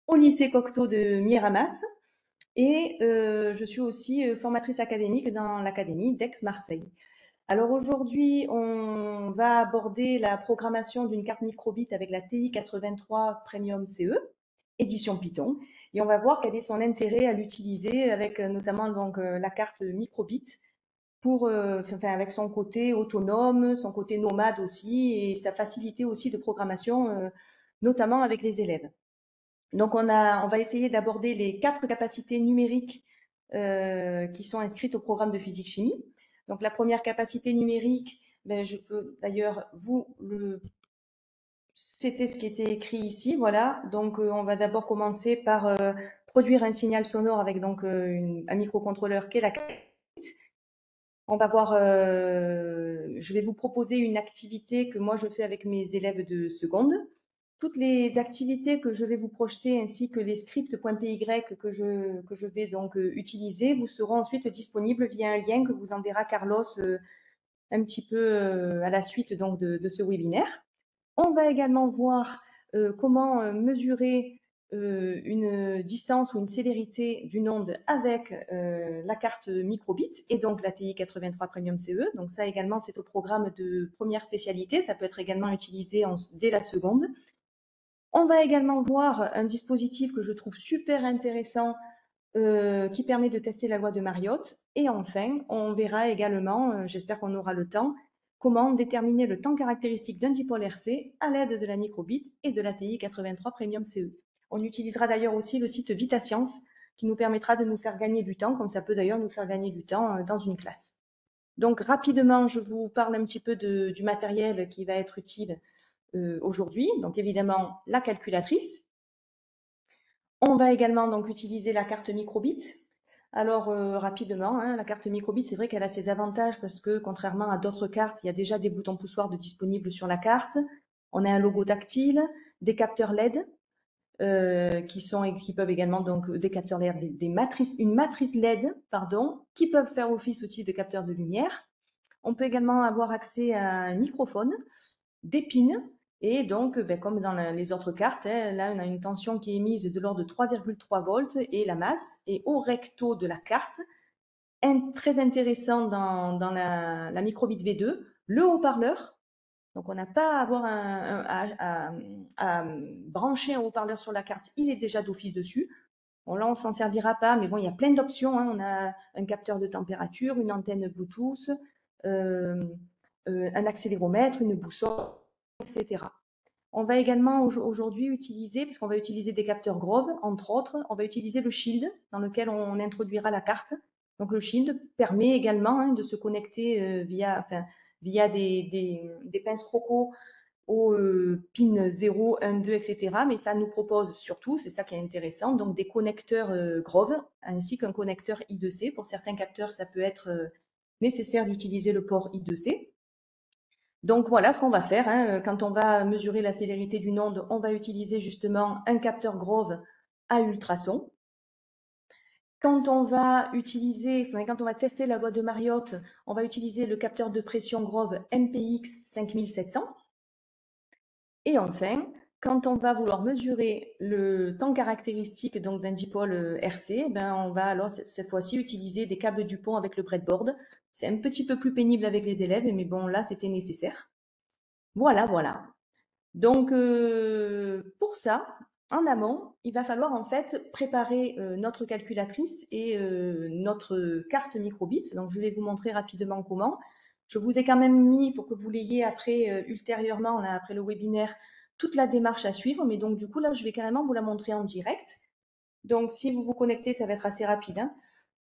au lycée Cocteau de Miramas et je suis aussi formatrice académique dans l'académie d'Aix-Marseille. Alors aujourd'hui, on va aborder la programmation d'une carte microbit avec la TI 83 Premium CE, édition Python, et on va voir quel est son intérêt à l'utiliser avec notamment donc la carte microbit pour, enfin, avec son côté autonome, son côté nomade aussi, et sa facilité aussi de programmation, notamment avec les élèves. Donc on va essayer d'aborder les 4 capacités numériques qui sont inscrites au programme de physique-chimie. Donc la première capacité numérique, ben, je peux d'ailleurs c'était ce qui était écrit ici, voilà. Donc on va d'abord commencer par produire un signal sonore avec donc un microcontrôleur qui est la on va voir, je vais vous proposer une activité que moi je fais avec mes élèves de seconde. Toutes les activités que je vais vous projeter ainsi que les scripts.py que je vais donc utiliser vous seront ensuite disponibles via un lien que vous enverra Carlos un petit peu à la suite donc de ce webinaire. On va également voir comment mesurer une distance ou une célérité d'une onde avec la carte microbit et donc la TI 83 Premium CE. Donc ça également, c'est au programme de première spécialité. Ça peut être également utilisé dès la seconde. On va également voir un dispositif que je trouve super intéressant qui permet de tester la loi de Mariotte. Et enfin, on verra également, j'espère qu'on aura le temps, comment déterminer le temps caractéristique d'un dipôle RC à l'aide de la microbit et de la TI 83 Premium CE. On utilisera d'ailleurs aussi le site VitaScience qui nous permettra de nous faire gagner du temps, comme ça peut d'ailleurs nous faire gagner du temps dans une classe. Donc rapidement, je vous parle un petit peu du matériel qui va être utile aujourd'hui. Donc évidemment, la calculatrice. On va également donc utiliser la carte microbit. Alors rapidement, hein, la carte microbit, c'est vrai qu'elle a ses avantages parce que contrairement à d'autres cartes, il y a déjà des boutons poussoirs de disponibles sur la carte. On a un logo tactile, des capteurs LED qui peuvent également donc des capteurs LED, une matrice LED pardon, qui peuvent faire office aussi de capteurs de lumière. On peut également avoir accès à un microphone, des pins, et donc, ben, comme dans les autres cartes, hein, là, on a une tension qui est émise de l'ordre de 3,3 volts et la masse. Et au recto de la carte, très intéressant dans la microbit V2, le haut-parleur. Donc, on n'a pas à avoir à brancher un haut-parleur sur la carte, il est déjà d'office dessus. Bon, là, on s'en servira pas, mais bon, il y a plein d'options, hein. On a un capteur de température, une antenne Bluetooth, euh, un accéléromètre, une boussole, etc. On va également aujourd'hui utiliser, puisqu'on va utiliser des capteurs Grove, entre autres, on va utiliser le Shield dans lequel on introduira la carte. Donc le Shield permet également hein, de se connecter via des pinces croco au pin 0, 1, 2, etc. Mais ça nous propose surtout, c'est ça qui est intéressant, donc des connecteurs Grove ainsi qu'un connecteur I2C. Pour certains capteurs, ça peut être nécessaire d'utiliser le port I2C. Donc voilà ce qu'on va faire. Hein. Quand on va mesurer la célérité d'une onde, on va utiliser justement un capteur Grove à ultrasons. Quand on va tester la loi de Mariotte, on va utiliser le capteur de pression Grove MPX 5700. Et enfin, quand on va vouloir mesurer le temps caractéristique donc d'un dipôle RC, ben on va alors cette fois-ci utiliser des câbles Dupont avec le breadboard. C'est un petit peu plus pénible avec les élèves, mais bon là c'était nécessaire. Voilà, voilà. Donc pour ça, en amont, il va falloir en fait préparer notre calculatrice et notre carte microbit. Donc je vais vous montrer rapidement comment. Je vous ai quand même mis pour que vous l'ayez après ultérieurement, là, après le webinaire, toute la démarche à suivre. Mais donc du coup là, je vais carrément vous la montrer en direct. Donc si vous vous connectez, ça va être assez rapide. Hein.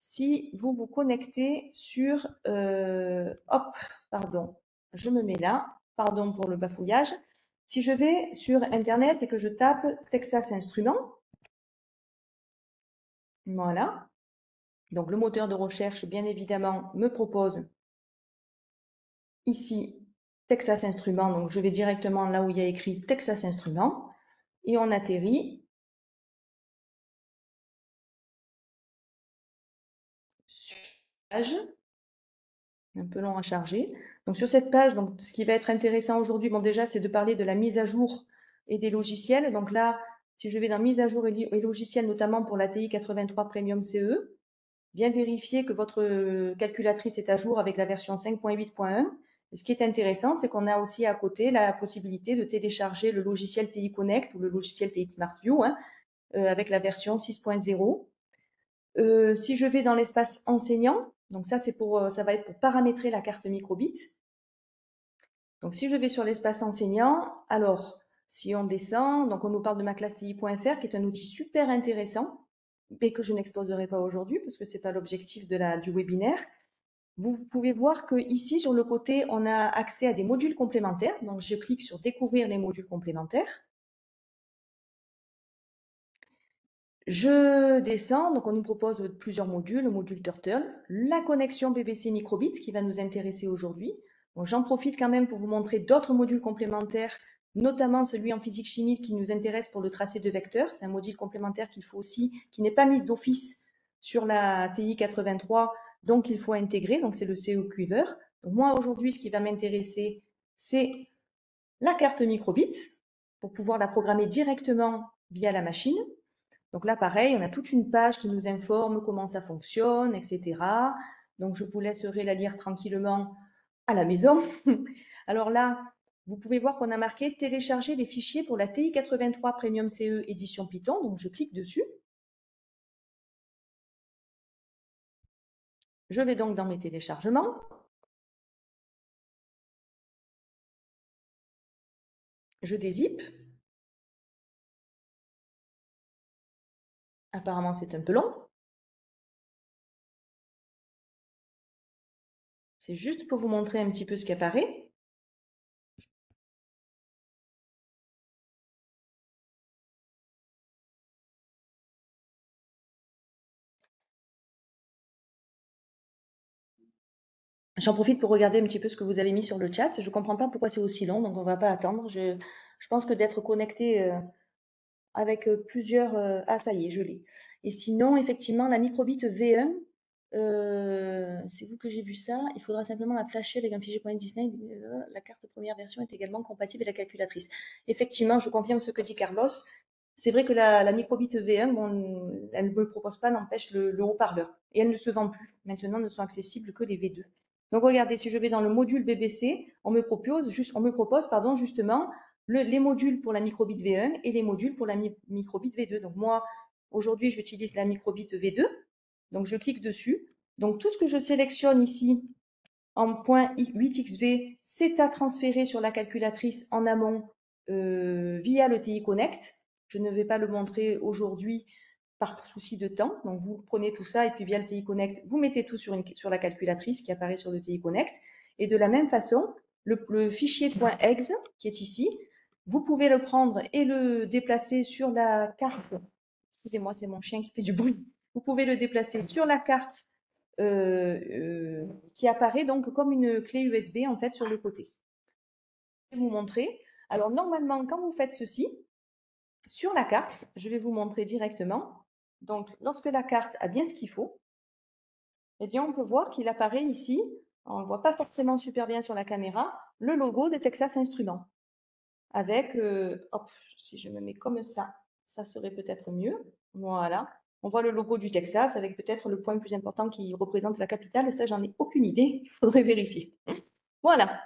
Si vous vous connectez sur, hop, pardon, je me mets là. Pardon pour le bafouillage. Si je vais sur Internet et que je tape Texas Instruments, voilà. Donc le moteur de recherche, bien évidemment, me propose ici Texas Instruments. Donc je vais directement là où il y a écrit Texas Instruments et on atterrit sur la page, un peu long à charger. Donc sur cette page, donc ce qui va être intéressant aujourd'hui, bon déjà c'est de parler de la mise à jour et des logiciels. Donc là, Si je vais dans mise à jour et logiciel, notamment pour la TI 83 Premium CE, bien vérifier que votre calculatrice est à jour avec la version 5.8.1. Et ce qui est intéressant, c'est qu'on a aussi à côté la possibilité de télécharger le logiciel TI Connect ou le logiciel TI Smart View avec la version 6.0. Si je vais dans l'espace enseignant, donc ça ça va être pour paramétrer la carte microbit. Donc si je vais sur l'espace enseignant, alors si on descend, donc on nous parle de maclassti.fr qui est un outil super intéressant, mais que je n'exposerai pas aujourd'hui parce que c'est pas l'objectif du webinaire. Vous pouvez voir que ici sur le côté, on a accès à des modules complémentaires. Donc je clique sur découvrir les modules complémentaires. Je descends, donc on nous propose plusieurs modules, le module Turtle, la connexion BBC Microbit qui va nous intéresser aujourd'hui. Donc j'en profite quand même pour vous montrer d'autres modules complémentaires, notamment celui en physique chimie qui nous intéresse pour le tracé de vecteurs. C'est un module complémentaire qu'il faut aussi, qui n'est pas mis d'office sur la TI 83, donc il faut intégrer, donc c'est le CE Quiver. Donc moi aujourd'hui, ce qui va m'intéresser, c'est la carte microbit pour pouvoir la programmer directement via la machine. Donc là, pareil, on a toute une page qui nous informe comment ça fonctionne, etc. Donc je vous laisserai la lire tranquillement à la maison. Alors là, vous pouvez voir qu'on a marqué télécharger les fichiers pour la TI 83 Premium CE édition Python. Donc je clique dessus. Je vais donc dans mes téléchargements. Je dézip. Apparemment, c'est un peu long. C'est juste pour vous montrer un petit peu ce qui apparaît. J'en profite pour regarder un petit peu ce que vous avez mis sur le chat. Je ne comprends pas pourquoi c'est aussi long, donc on ne va pas attendre. Je pense que d'être connecté avec plusieurs. Ah, ça y est, je l'ai. Et sinon, effectivement, la microbit V1, c'est vous que j'ai vu ça. Il faudra simplement la flasher avec un fichier .disney. La carte première version est également compatible avec la calculatrice. Effectivement, je confirme ce que dit Carlos. C'est vrai que la microbit V1, bon, elle ne me propose pas, n'empêche le haut-parleur. Et elle ne se vend plus. Maintenant, ne sont accessibles que les V2. Donc, regardez, si je vais dans le module BBC, on me propose justement les modules pour la microbit V1 et les modules pour la microbit V2. Donc moi, aujourd'hui, j'utilise la microbit V2. Donc je clique dessus. Donc tout ce que je sélectionne ici en point 8XV, c'est à transférer sur la calculatrice en amont via le TI Connect. Je ne vais pas le montrer aujourd'hui par souci de temps. Donc vous prenez tout ça et puis via le TI Connect, vous mettez tout sur la calculatrice qui apparaît sur le TI Connect. Et de la même façon, le fichier .exe qui est ici, vous pouvez le prendre et le déplacer sur la carte. Excusez-moi, c'est mon chien qui fait du bruit. Vous pouvez le déplacer sur la carte qui apparaît donc comme une clé USB en fait sur le côté. Je vais vous montrer. Alors normalement, quand vous faites ceci, sur la carte, je vais vous montrer directement. Donc lorsque la carte a bien ce qu'il faut, eh bien on peut voir qu'il apparaît ici, on ne le voit pas forcément super bien sur la caméra, le logo de Texas Instruments. Avec, hop, si je me mets comme ça serait peut-être mieux. Voilà. On voit le logo du Texas avec peut-être le point le plus important qui représente la capitale. Ça, j'en ai aucune idée. Il faudrait vérifier. Voilà.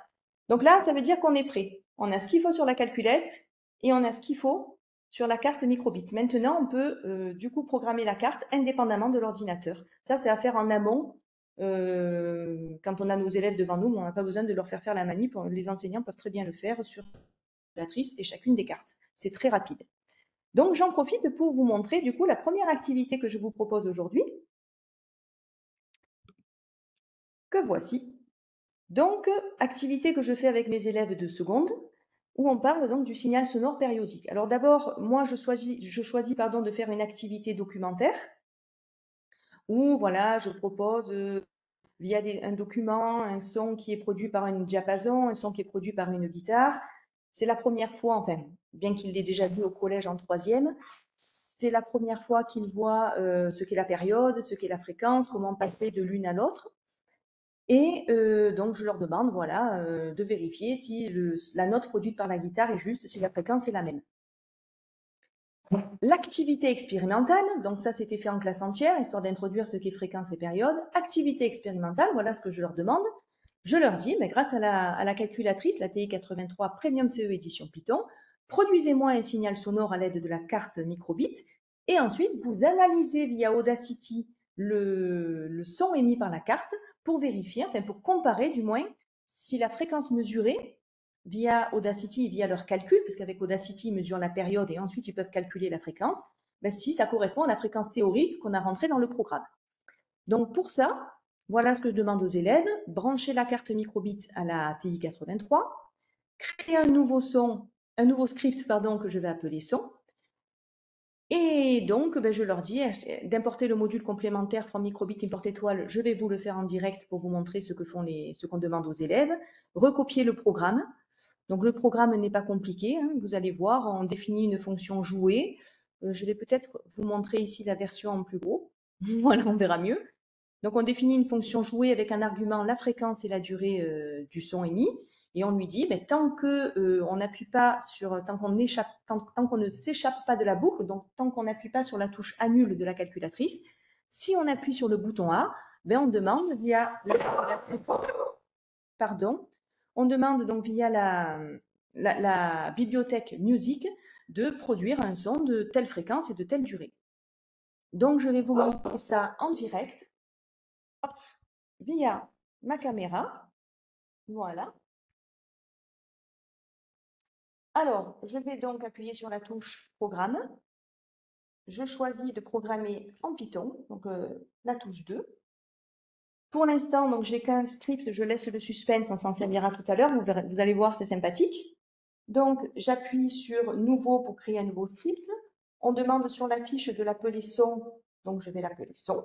Donc là, ça veut dire qu'on est prêt. On a ce qu'il faut sur la calculette et on a ce qu'il faut sur la carte microbit. Maintenant, on peut du coup programmer la carte indépendamment de l'ordinateur. Ça, c'est à faire en amont. Quand on a nos élèves devant nous, on n'a pas besoin de leur faire la manip. Les enseignants peuvent très bien le faire sur et chacune des cartes. C'est très rapide. Donc, j'en profite pour vous montrer du coup la première activité que je vous propose aujourd'hui, que voici. Donc, activité que je fais avec mes élèves de seconde, où on parle donc du signal sonore périodique. Alors d'abord, moi, je choisis de faire une activité documentaire, où voilà, je propose via un document, un son qui est produit par une diapason, un son qui est produit par une guitare. C'est la première fois, enfin, bien qu'il l'ait déjà vu au collège en troisième, c'est la première fois qu'il voit ce qu'est la période, ce qu'est la fréquence, comment passer de l'une à l'autre. Et donc, je leur demande, voilà, de vérifier si la note produite par la guitare est juste, si la fréquence est la même. L'activité expérimentale, donc ça c'était fait en classe entière, histoire d'introduire ce qu'est fréquence et période. Activité expérimentale, voilà ce que je leur demande. Je leur dis, mais grâce à la calculatrice, la TI-83 Premium CE édition Python, produisez-moi un signal sonore à l'aide de la carte microbit, et ensuite vous analysez via Audacity le son émis par la carte pour vérifier, enfin pour comparer du moins, si la fréquence mesurée via Audacity et via leur calcul, parce qu'avec Audacity, ils mesurent la période et ensuite ils peuvent calculer la fréquence, ben si ça correspond à la fréquence théorique qu'on a rentrée dans le programme. Donc pour ça, voilà ce que je demande aux élèves, brancher la carte microbit à la TI-83, créer un nouveau script que je vais appeler son, et donc je leur dis d'importer le module complémentaire from microbit import étoile, je vais vous le faire en direct pour vous montrer ce qu'on demande aux élèves, recopier le programme. Donc le programme n'est pas compliqué, hein, vous allez voir, on définit une fonction jouer. Je vais peut-être vous montrer ici la version en plus gros. Voilà, on verra mieux. Donc on définit une fonction jouer avec un argument, la fréquence et la durée du son émis. Et on lui dit, ben, tant qu'on n'appuie pas sur, tant qu'on ne s'échappe pas de la boucle, donc tant qu'on n'appuie pas sur la touche annule de la calculatrice, si on appuie sur le bouton A, ben, on demande via la bibliothèque musique de produire un son de telle fréquence et de telle durée. Donc je vais vous montrer ça en direct. Hop, via ma caméra. Voilà. Alors, je vais donc appuyer sur la touche Programme. Je choisis de programmer en Python, donc la touche 2. Pour l'instant, donc j'ai qu'un script, je laisse le suspense, on s'en servira tout à l'heure, vous allez voir, c'est sympathique. Donc, j'appuie sur Nouveau pour créer un nouveau script. On demande sur la fiche de l'appeler son, donc je vais l'appeler son.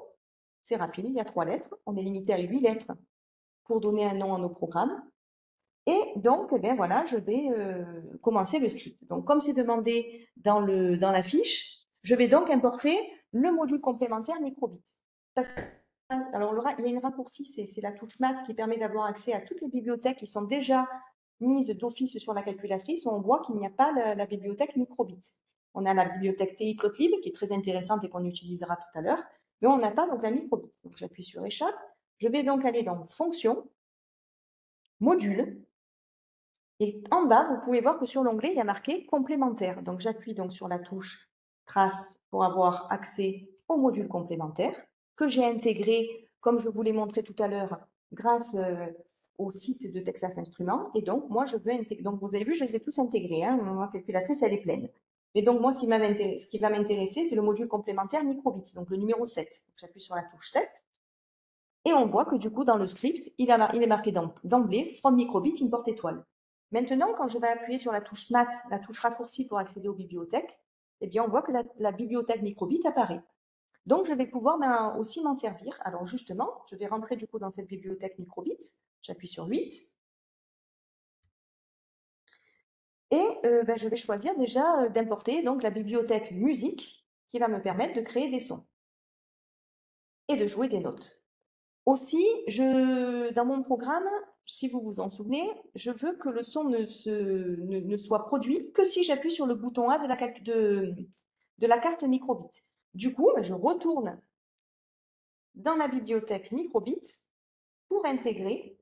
C'est rapide, il y a 3 lettres. On est limité à 8 lettres pour donner un nom à nos programmes. Et donc, eh bien voilà, je vais commencer le script. Donc, comme c'est demandé dans la fiche, je vais donc importer le module complémentaire microbit. Alors, il y a une raccourci, c'est la touche Mat qui permet d'avoir accès à toutes les bibliothèques qui sont déjà mises d'office sur la calculatrice, où on voit qu'il n'y a pas la bibliothèque microbit. On a la bibliothèque TI Plotlib qui est très intéressante et qu'on utilisera tout à l'heure, mais on n'a pas donc la microbit. Donc, j'appuie sur Échappe. Je vais donc aller dans Fonction, Module, et en bas, vous pouvez voir que sur l'onglet, il y a marqué complémentaire. Donc, j'appuie donc sur la touche trace pour avoir accès au module complémentaire que j'ai intégré, comme je vous l'ai montré tout à l'heure, grâce au site de Texas Instruments. Et donc, moi, je veux intégrer. Donc, vous avez vu, je les ai tous intégrés. Hein. Ma calculatrice, elle est pleine. Et donc, moi, ce qui va m'intéresser, c'est le module complémentaire microbit, donc le numéro 7. J'appuie sur la touche 7. Et on voit que du coup, dans le script, il est marqué d'emblée From microbit import étoile. Maintenant, quand je vais appuyer sur la touche Mat, la touche raccourci pour accéder aux bibliothèques, eh bien, on voit que la bibliothèque microbit apparaît. Donc, je vais pouvoir aussi m'en servir. Alors, justement, je vais rentrer du coup dans cette bibliothèque microbit. J'appuie sur 8. Et je vais choisir déjà d'importer donc la bibliothèque musique qui va me permettre de créer des sons et de jouer des notes. Aussi, dans mon programme, si vous vous en souvenez, je veux que le son ne soit produit que si j'appuie sur le bouton A de la carte microbit. Du coup, je retourne dans la bibliothèque microbit pour intégrer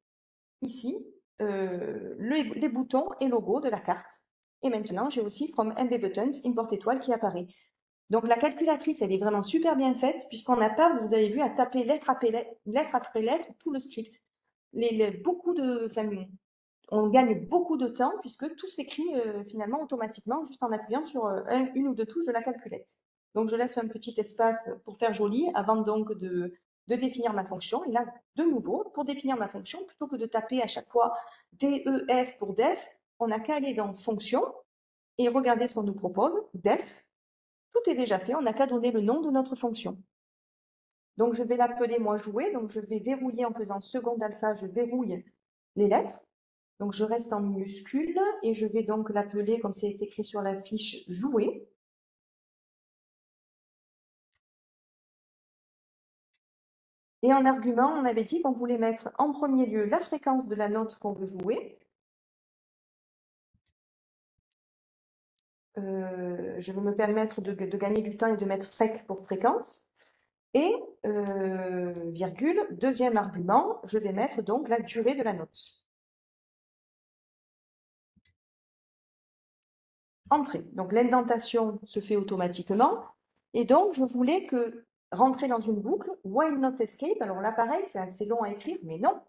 ici les boutons et logos de la carte. Et maintenant, j'ai aussi From MB Buttons Import étoile qui apparaît. Donc la calculatrice, elle est vraiment super bien faite puisqu'on n'a pas, vous avez vu, à taper lettre après lettre tout le script. On gagne beaucoup de temps puisque tout s'écrit finalement automatiquement juste en appuyant sur une ou deux touches de la calculette. Donc je laisse un petit espace pour faire joli avant donc de définir ma fonction. Et là, de nouveau, pour définir ma fonction, plutôt que de taper à chaque fois DEF pour def, on n'a qu'à aller dans fonction et regarder ce qu'on nous propose, def. Tout est déjà fait, on n'a qu'à donner le nom de notre fonction. Donc je vais l'appeler moi jouer, donc je vais verrouiller en faisant seconde alpha, je verrouille les lettres. Donc je reste en minuscule et je vais donc l'appeler, comme c'est écrit sur la fiche, jouer. Et en argument, on avait dit qu'on voulait mettre en premier lieu la fréquence de la note qu'on veut jouer. je vais me permettre de gagner du temps et de mettre FREC pour fréquence. Et, virgule, deuxième argument, je vais mettre donc la durée de la note. Entrée. Donc l'indentation se fait automatiquement. Et donc, je voulais que rentrer dans une boucle, while not escape. Alors là, pareil, c'est assez long à écrire, mais non.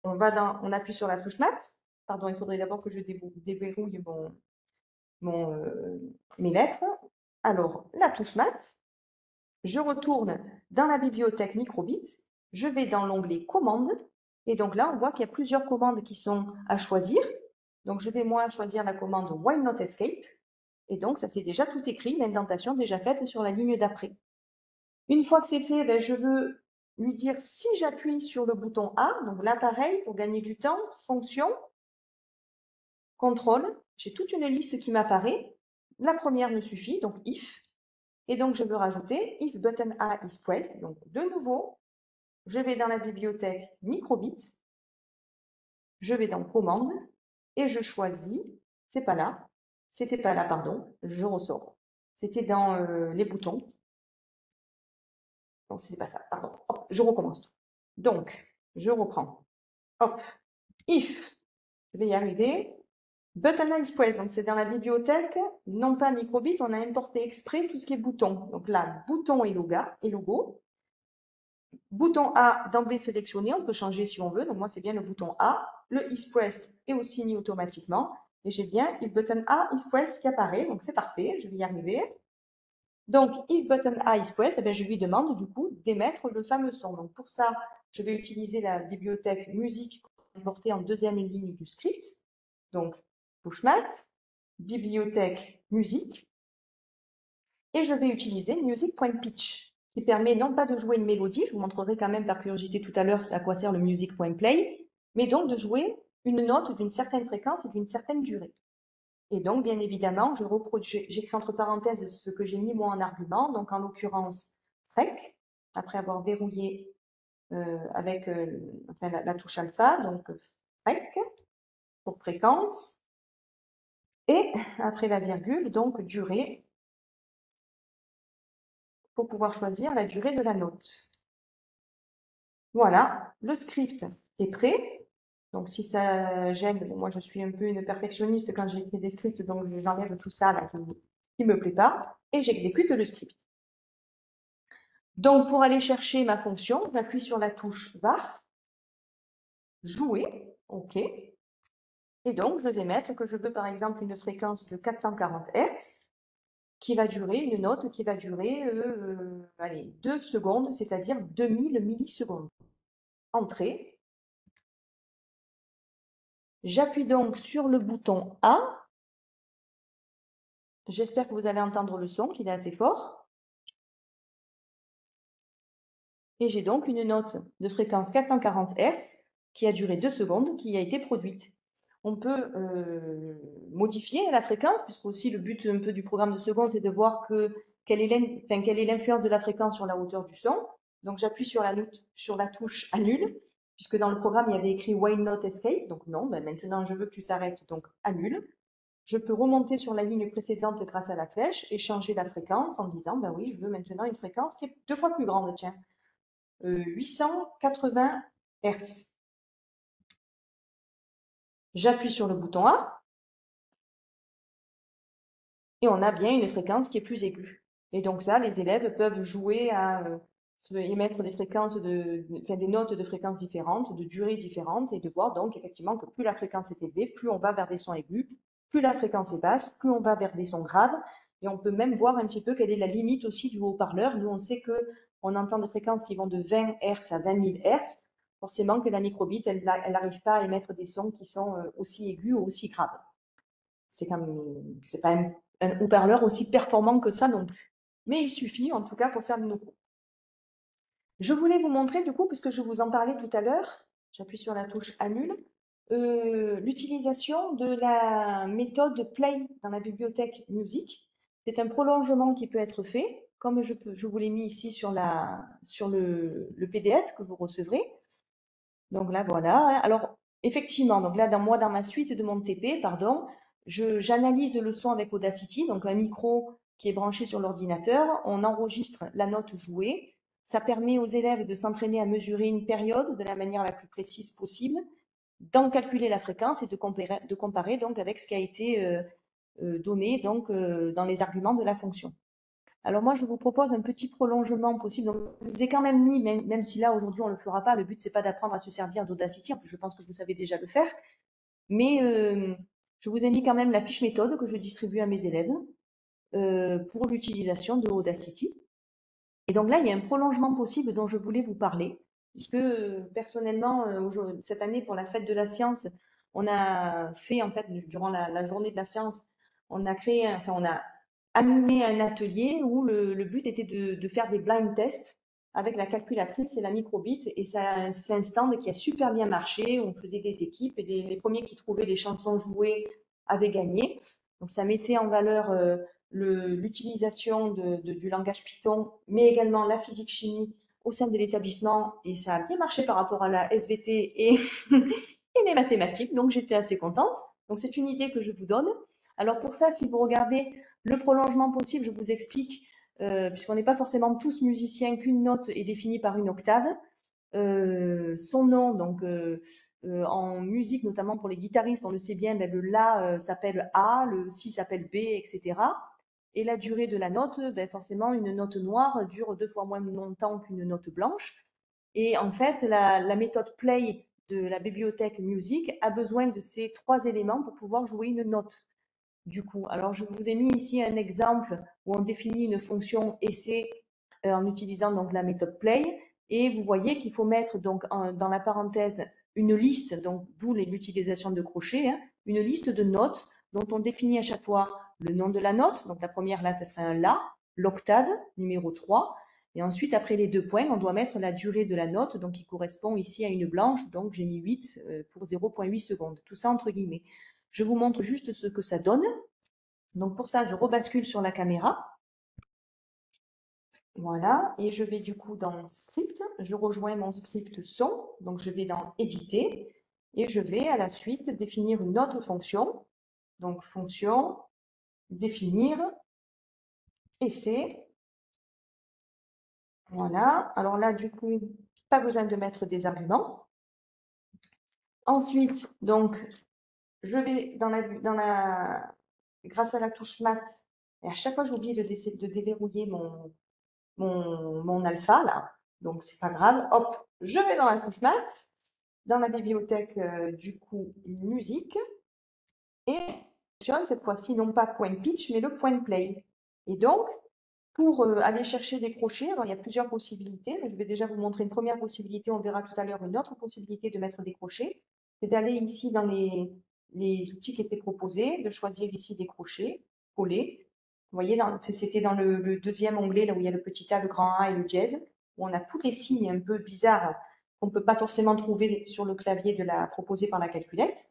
On appuie sur la touche mat. Pardon, il faudrait d'abord que je déverrouille mes lettres. Alors, la touche mat. Je retourne dans la bibliothèque microbit. Je vais dans l'onglet commandes. Et donc là, on voit qu'il y a plusieurs commandes qui sont à choisir. Donc, je vais moi choisir la commande while not escape. Et donc, ça c'est déjà tout écrit, l'indentation déjà faite sur la ligne d'après. Une fois que c'est fait, ben, je veux lui dire si j'appuie sur le bouton A, donc là pareil, pour gagner du temps, fonction, contrôle, j'ai toute une liste qui m'apparaît. La première me suffit, donc if. Et donc je veux rajouter if button A is pressed. Donc de nouveau, je vais dans la bibliothèque microbit, je vais dans commande et je choisis, c'est pas là, c'était pas là, pardon, je ressors. C'était dans les boutons. Donc, c'est pas ça, pardon. Hop, je recommence. Donc, je reprends. Hop, if, je vais y arriver. Button Express, donc c'est dans la bibliothèque, non pas microbit, on a importé exprès tout ce qui est bouton. Donc là, bouton et logo. Bouton A d'emblée sélectionné, on peut changer si on veut. Donc moi, c'est bien le bouton A. Le is pressed est aussi mis automatiquement. Et j'ai bien if button A is pressed qui apparaît. Donc c'est parfait, je vais y arriver. Donc, if button A is pressed, eh bien, je lui demande du coup d'émettre le fameux son. Donc, pour ça, je vais utiliser la bibliothèque musique importée en deuxième ligne du script. Donc, pushmat, bibliothèque musique, et je vais utiliser music.pitch, qui permet non pas de jouer une mélodie, je vous montrerai quand même par curiosité tout à l'heure à quoi sert le music.play, mais donc de jouer une note d'une certaine fréquence et d'une certaine durée. Et donc, bien évidemment, j'écris entre parenthèses ce que j'ai mis moi en argument, donc en l'occurrence FREC, après avoir verrouillé avec la touche alpha, donc FREC pour fréquence, et après la virgule, donc durée, pour pouvoir choisir la durée de la note. Voilà, le script est prêt. Donc si ça gêne, moi je suis un peu une perfectionniste quand j'écris des scripts, donc j'enlève tout ça là qui me plaît pas, et j'exécute le script. Donc, pour aller chercher ma fonction, j'appuie sur la touche var, jouer, OK. Et donc, je vais mettre que je veux par exemple une fréquence de 440 Hz qui va durer, une note qui va durer, allez, 2 secondes, c'est-à-dire 2000 millisecondes. Entrée. J'appuie donc sur le bouton A. J'espère que vous allez entendre le son, qu'il est assez fort. Et j'ai donc une note de fréquence 440 Hz qui a duré 2 secondes, qui a été produite. On peut modifier la fréquence, puisque aussi le but un peu du programme de seconde, c'est de voir quelle est l'influence de la fréquence sur la hauteur du son. Donc j'appuie sur la touche annule, puisque dans le programme, il y avait écrit while not escape. Donc non, ben maintenant je veux que tu t'arrêtes, donc annule. Je peux remonter sur la ligne précédente grâce à la flèche et changer la fréquence en disant, ben oui, je veux maintenant une fréquence qui est 2 fois plus grande, tiens. 880 Hz. J'appuie sur le bouton A et on a bien une fréquence qui est plus aiguë. Et donc ça, les élèves peuvent jouer à émettre des fréquences des notes de fréquences différentes, de durées différentes, et de voir donc effectivement que plus la fréquence est élevée, plus on va vers des sons aigus, plus la fréquence est basse, plus on va vers des sons graves. Et on peut même voir un petit peu quelle est la limite aussi du haut-parleur. Nous, on sait que on entend des fréquences qui vont de 20 Hz à 20 000 Hz. Forcément que la microbit, elle n'arrive pas à émettre des sons qui sont aussi aigus ou aussi graves. C'est pas un haut-parleur aussi performant que ça non plus. Mais il suffit, en tout cas, pour faire de nos cours. Je voulais vous montrer, du coup, puisque je vous en parlais tout à l'heure, j'appuie sur la touche annule, l'utilisation de la méthode play dans la bibliothèque musique. C'est un prolongement qui peut être fait, comme je vous l'ai mis ici sur le PDF que vous recevrez. Donc là, voilà. Alors, effectivement, donc là, dans ma suite de mon TP, pardon, j'analyse le son avec Audacity, donc un micro qui est branché sur l'ordinateur. On enregistre la note jouée. Ça permet aux élèves de s'entraîner à mesurer une période de la manière la plus précise possible, d'en calculer la fréquence et de comparer donc avec ce qui a été donné donc dans les arguments de la fonction. Alors moi, je vous propose un petit prolongement possible. Donc, je vous ai quand même mis, même si là aujourd'hui on le fera pas, le but c'est pas d'apprendre à se servir d'Audacity. En plus, je pense que vous savez déjà le faire. Mais je vous ai mis quand même la fiche méthode que je distribue à mes élèves pour l'utilisation de Audacity. Et donc là, il y a un prolongement possible dont je voulais vous parler, puisque personnellement, cette année, pour la fête de la science, on a fait, en fait, durant la journée de la science, on a créé, enfin, on a animé un atelier où le but était de faire des blind tests avec la calculatrice et la microbit. Et c'est un stand qui a super bien marché. On faisait des équipes et les premiers qui trouvaient les chansons jouées avaient gagné. Donc ça mettait en valeur l'utilisation du langage Python, mais également la physique-chimie au sein de l'établissement. Et ça a bien marché par rapport à la SVT et, et les mathématiques. Donc j'étais assez contente. Donc c'est une idée que je vous donne. Alors pour ça, si vous regardez le prolongement possible, je vous explique, puisqu'on n'est pas forcément tous musiciens, qu'une note est définie par une octave. Son nom, donc en musique, notamment pour les guitaristes, on le sait bien, ben, le La s'appelle A, le Si s'appelle B, etc. Et la durée de la note, ben, forcément, une note noire dure 2 fois moins longtemps qu'une note blanche. Et en fait, la méthode Play de la bibliothèque Music a besoin de ces 3 éléments pour pouvoir jouer une note. Du coup, alors je vous ai mis ici un exemple où on définit une fonction essai en utilisant donc la méthode Play. Et vous voyez qu'il faut mettre donc dans la parenthèse une liste, donc d'où l'utilisation de crochets, hein, une liste de notes dont on définit à chaque fois le nom de la note. Donc la première là, ce serait un La, l'octave, numéro 3. Et ensuite, après les 2 points, on doit mettre la durée de la note, donc qui correspond ici à une blanche. Donc j'ai mis 8 pour 0,8 secondes. Tout ça entre guillemets. Je vous montre juste ce que ça donne. Donc pour ça, je rebascule sur la caméra. Voilà, et je vais du coup dans Script, je rejoins mon script son, donc je vais dans Éditer, et je vais à la suite définir une autre fonction, donc fonction, définir, essai, voilà, alors là du coup, pas besoin de mettre des arguments. Ensuite, donc, je vais grâce à la touche Mat, et à chaque fois j'oublie de déverrouiller mon alpha là, donc c'est pas grave. Hop, je vais dans la touche maths, dans la bibliothèque du coup musique, et cette fois-ci non pas point pitch mais le point play. Et donc pour aller chercher des crochets, alors il y a plusieurs possibilités, mais je vais déjà vous montrer une première possibilité, on verra tout à l'heure une autre possibilité de mettre des crochets, c'est d'aller ici dans les outils qui étaient proposés, de choisir ici des crochets, coller. Vous voyez, c'était dans le deuxième onglet, là où il y a le petit A, le grand A et le dièse, où on a tous les signes un peu bizarres qu'on ne peut pas forcément trouver sur le clavier proposé par la calculette.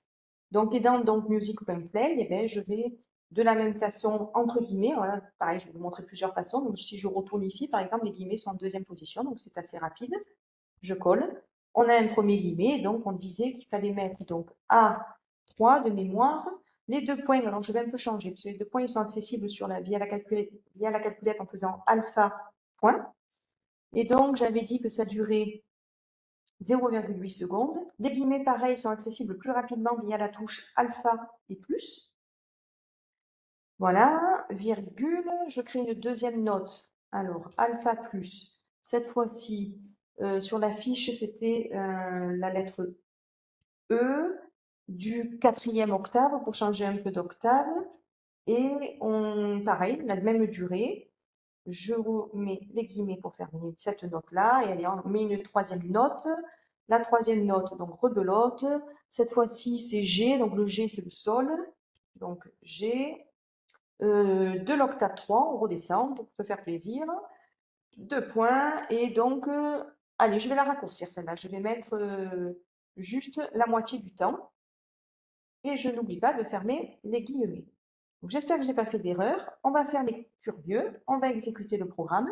Donc, et dans donc, Music.play, eh ben, je vais de la même façon, entre guillemets, voilà, pareil, je vais vous montrer plusieurs façons. Donc, si je retourne ici, par exemple, les guillemets sont en deuxième position, donc c'est assez rapide. Je colle. On a un premier guillemet, donc on disait qu'il fallait mettre donc A3 de mémoire. Les 2 points, alors je vais un peu changer, parce que les 2 points ils sont accessibles via la calculette en faisant alpha point. Et donc, j'avais dit que ça durait 0,8 secondes. Les guillemets, pareil, sont accessibles plus rapidement via la touche alpha et plus. Voilà, virgule, je crée une deuxième note. Alors, alpha plus. Cette fois-ci, sur la fiche, c'était la lettre E du 4e octave pour changer un peu d'octave. Et pareil, la même durée. Je remets les guillemets pour faire cette note-là. Et allez, on met une 3e note. La 3e note, donc rebelote. Cette fois-ci, c'est G. Donc le G, c'est le sol. Donc G. De l'octave 3, on redescend pour se faire plaisir. 2 points. Et donc, allez, je vais la raccourcir celle-là. Je vais mettre juste la moitié du temps. Et je n'oublie pas de fermer les guillemets. J'espère que je n'ai pas fait d'erreur. On va faire les curieux. On va exécuter le programme.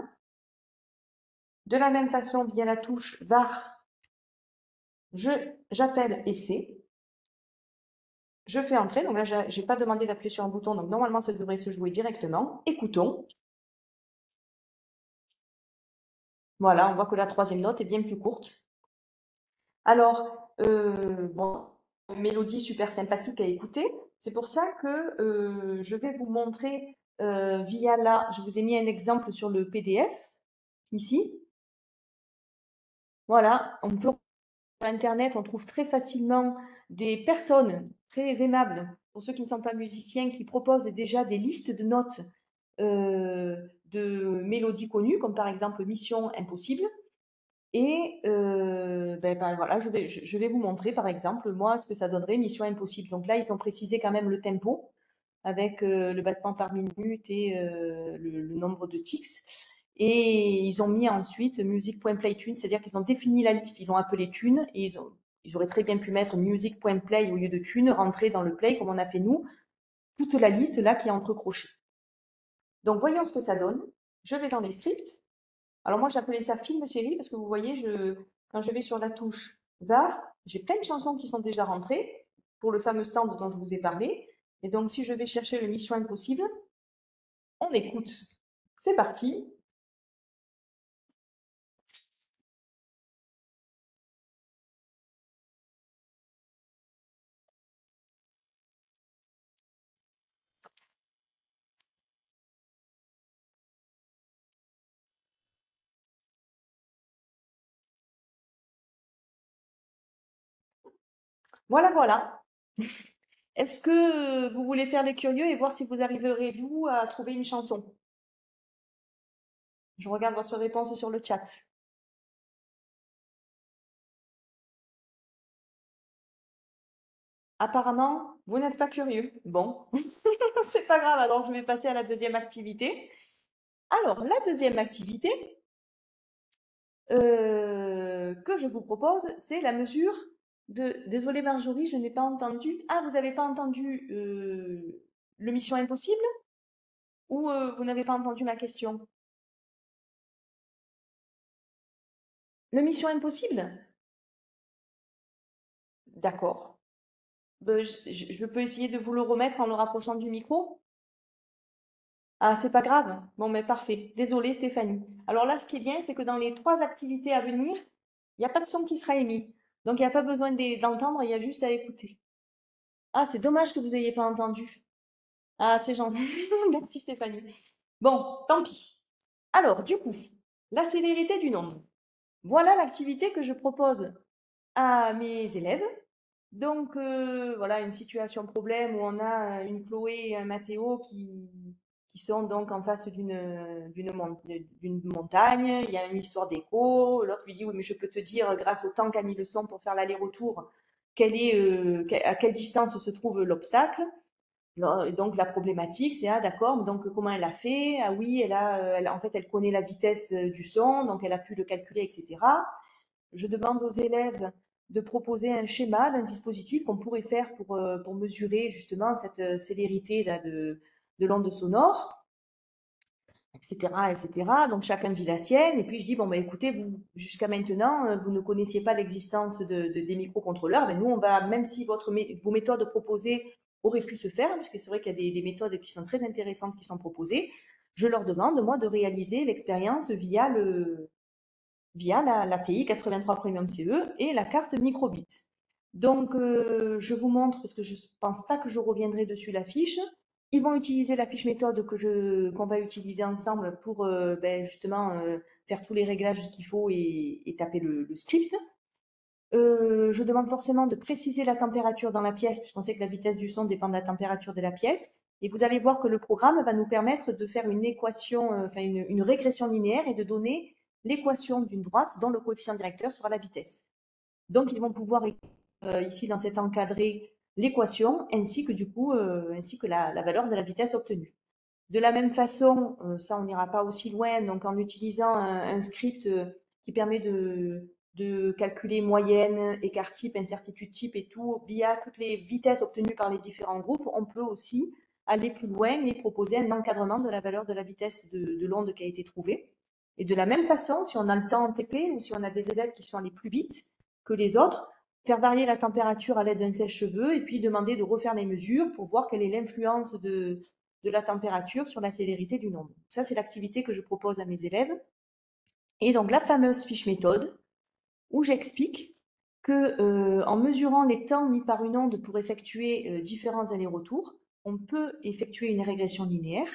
De la même façon, via la touche var, j'appelle essai. Je fais entrer, donc là, j'ai pas demandé d'appuyer sur un bouton, donc normalement, ça devrait se jouer directement. Écoutons. Voilà, on voit que la troisième note est bien plus courte. Alors, bon, une mélodie super sympathique à écouter. C'est pour ça que je vais vous montrer via là, je vous ai mis un exemple sur le PDF, ici. Voilà, on peut sur Internet, on trouve très facilement des personnes très aimables, pour ceux qui ne sont pas musiciens, qui proposent déjà des listes de notes de mélodies connues, comme par exemple Mission Impossible. Et voilà, je vais vous montrer par exemple, moi, ce que ça donnerait Mission Impossible. Donc là, ils ont précisé quand même le tempo avec le battement par minute et le nombre de tics. Et ils ont mis ensuite music.play tune, c'est-à-dire qu'ils ont défini la liste, ils l'ont appelé tune, et ils auraient très bien pu mettre music.play au lieu de tune, rentrer dans le play comme on a fait nous, toute la liste là qui est entre crochets. Donc voyons ce que ça donne. Je vais dans les scripts. Alors moi j'appelais ça film-série parce que vous voyez, quand je vais sur la touche VAR, j'ai plein de chansons qui sont déjà rentrées pour le fameux stand dont je vous ai parlé. Et donc si je vais chercher le Mission Impossible, on écoute. C'est parti. Voilà, voilà. Est-ce que vous voulez faire les curieux et voir si vous arriverez, vous, à trouver une chanson? Je regarde votre réponse sur le chat. Apparemment, vous n'êtes pas curieux. Bon, c'est pas grave, alors je vais passer à la deuxième activité. Alors, la deuxième activité que je vous propose, c'est la mesure de... Désolée Marjorie, je n'ai pas entendu. Ah, vous n'avez pas entendu le Mission Impossible ou vous n'avez pas entendu ma question? Le Mission Impossible? D'accord. Je peux essayer de vous le remettre en le rapprochant du micro? Ah, c'est pas grave. Bon, mais parfait. Désolée, Stéphanie. Alors là, ce qui est bien, c'est que dans les trois activités à venir, il n'y a pas de son qui sera émis. Donc, il n'y a pas besoin d'entendre, il y a juste à écouter. Ah, c'est dommage que vous n'ayez pas entendu. Ah, c'est gentil. Merci, Stéphanie. Bon, tant pis. Alors, du coup, la célérité du nombre. Voilà l'activité que je propose à mes élèves. Donc, voilà, une situation problème où on a une Chloé et un Mathéo qui sont donc en face d'une montagne. Il y a une histoire d'écho. L'autre lui dit, oui, mais je peux te dire, grâce au temps qu'a mis le son pour faire l'aller-retour, à quelle distance se trouve l'obstacle. Donc la problématique, c'est ah d'accord, donc comment elle a fait? Ah oui, en fait elle connaît la vitesse du son, donc elle a pu le calculer, etc. Je demande aux élèves de proposer un schéma d'un dispositif qu'on pourrait faire pour mesurer justement cette célérité là, de l'onde sonore, etc., etc. Donc chacun dit la sienne, et puis je dis bon bah écoutez, vous jusqu'à maintenant vous ne connaissiez pas l'existence des microcontrôleurs, mais nous on va, même si vos méthodes proposées auraient pu se faire, parce que c'est vrai qu'il y a des méthodes qui sont très intéressantes qui sont proposées, je leur demande moi de réaliser l'expérience via la TI 83 Premium CE et la carte microbit. Donc, je vous montre, parce que je ne pense pas que je reviendrai dessus la fiche. Ils vont utiliser la fiche méthode qu'on va utiliser ensemble pour justement faire tous les réglages qu'il faut et taper le script. Je demande forcément de préciser la température dans la pièce, puisqu'on sait que la vitesse du son dépend de la température de la pièce. Et vous allez voir que le programme va nous permettre de faire une équation, enfin une régression linéaire et de donner l'équation d'une droite dont le coefficient directeur sera la vitesse. Donc, ils vont pouvoir ici dans cet encadré l'équation ainsi que du coup ainsi que la valeur de la vitesse obtenue. De la même façon, ça on n'ira pas aussi loin, donc en utilisant un script qui permet de calculer moyenne, écart type, incertitude type et tout via toutes les vitesses obtenues par les différents groupes, on peut aussi aller plus loin et proposer un encadrement de la valeur de la vitesse de l'onde qui a été trouvée. Et de la même façon, si on a le temps en TP ou si on a des élèves qui sont allés plus vite que les autres, faire varier la température à l'aide d'un sèche-cheveux et puis demander de refaire les mesures pour voir quelle est l'influence de la température sur la célérité du nombre. Ça, c'est l'activité que je propose à mes élèves. Et donc, la fameuse fiche méthode où j'explique que en mesurant les temps mis par une onde pour effectuer différents allers-retours, on peut effectuer une régression linéaire.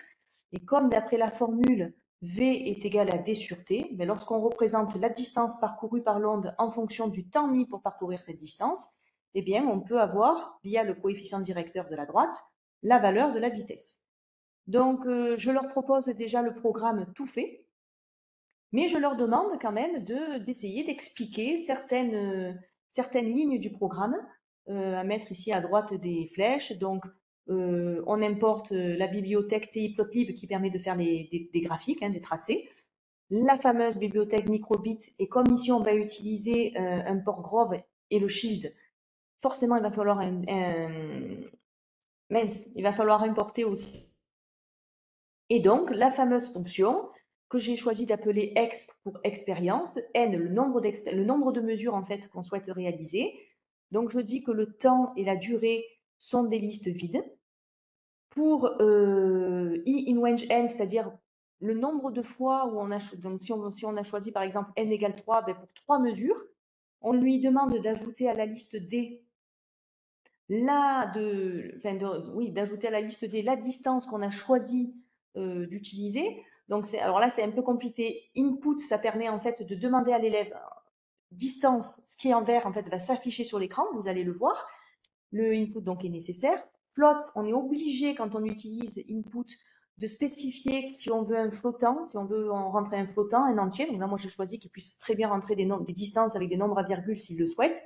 Et comme d'après la formule V est égal à D sur T, mais lorsqu'on représente la distance parcourue par l'onde en fonction du temps mis pour parcourir cette distance, eh bien, on peut avoir, via le coefficient directeur de la droite, la valeur de la vitesse. Donc, je leur propose déjà le programme tout fait, mais je leur demande quand même d'essayer d'expliquer certaines lignes du programme, à mettre ici à droite des flèches. Donc, on importe la bibliothèque TI-Plotlib qui permet de faire des graphiques, des tracés. La fameuse bibliothèque microbit, et comme ici on va utiliser un port Grove et le shield, forcément il va falloir il va falloir importer aussi. Et donc la fameuse fonction que j'ai choisi d'appeler exp pour expérience, n le nombre de mesures en fait qu'on souhaite réaliser. Donc je dis que le temps et la durée sont des listes vides. Pour i in range n, c'est-à-dire le nombre de fois où on a, donc si on a choisi par exemple n égale 3, ben pour 3 mesures, on lui demande d'ajouter à la liste D d'ajouter à la liste D la distance qu'on a choisi d'utiliser. Donc alors là c'est un peu compliqué. Input, ça permet en fait de demander à l'élève distance, ce qui est en vert en fait va s'afficher sur l'écran, vous allez le voir. Le input donc est nécessaire. Plot, on est obligé quand on utilise input de spécifier si on veut un flottant, si on veut en rentrer un flottant, un entier. Donc là, moi, j'ai choisi qu'il puisse très bien rentrer des distances avec des nombres à virgule s'il le souhaite.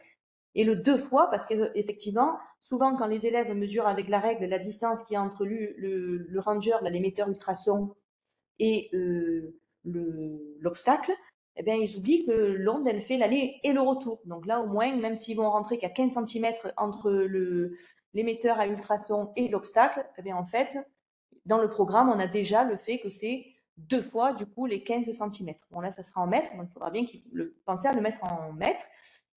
Et le 2 fois, parce qu'effectivement, souvent quand les élèves mesurent avec la règle la distance qui est entre le ranger, l'émetteur ultrason, et l'obstacle, eh bien, ils oublient que l'onde, elle fait l'aller et le retour. Donc là, au moins, même s'ils vont rentrer qu'à 15 cm entre l'émetteur à ultrasons et l'obstacle, eh bien, en fait, dans le programme, on a déjà le fait que c'est 2 fois, du coup, les 15 cm. Bon, là, ça sera en mètres, donc il faudra bien penser à le mettre en mètres.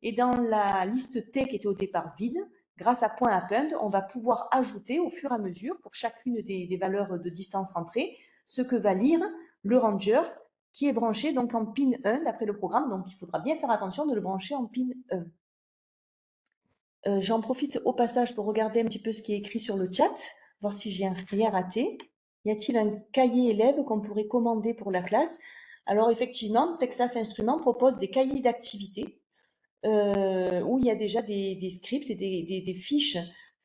Et dans la liste T qui était au départ vide, grâce à point append, on va pouvoir ajouter au fur et à mesure, pour chacune des valeurs de distance rentrée, ce que va lire le ranger qui est branché donc en pin 1 d'après le programme. Donc, il faudra bien faire attention de le brancher en pin 1. J'en profite au passage pour regarder un petit peu ce qui est écrit sur le chat, voir si j'ai rien raté. Y a-t-il un cahier élève qu'on pourrait commander pour la classe? Alors effectivement, Texas Instruments propose des cahiers d'activités où il y a déjà des scripts et des fiches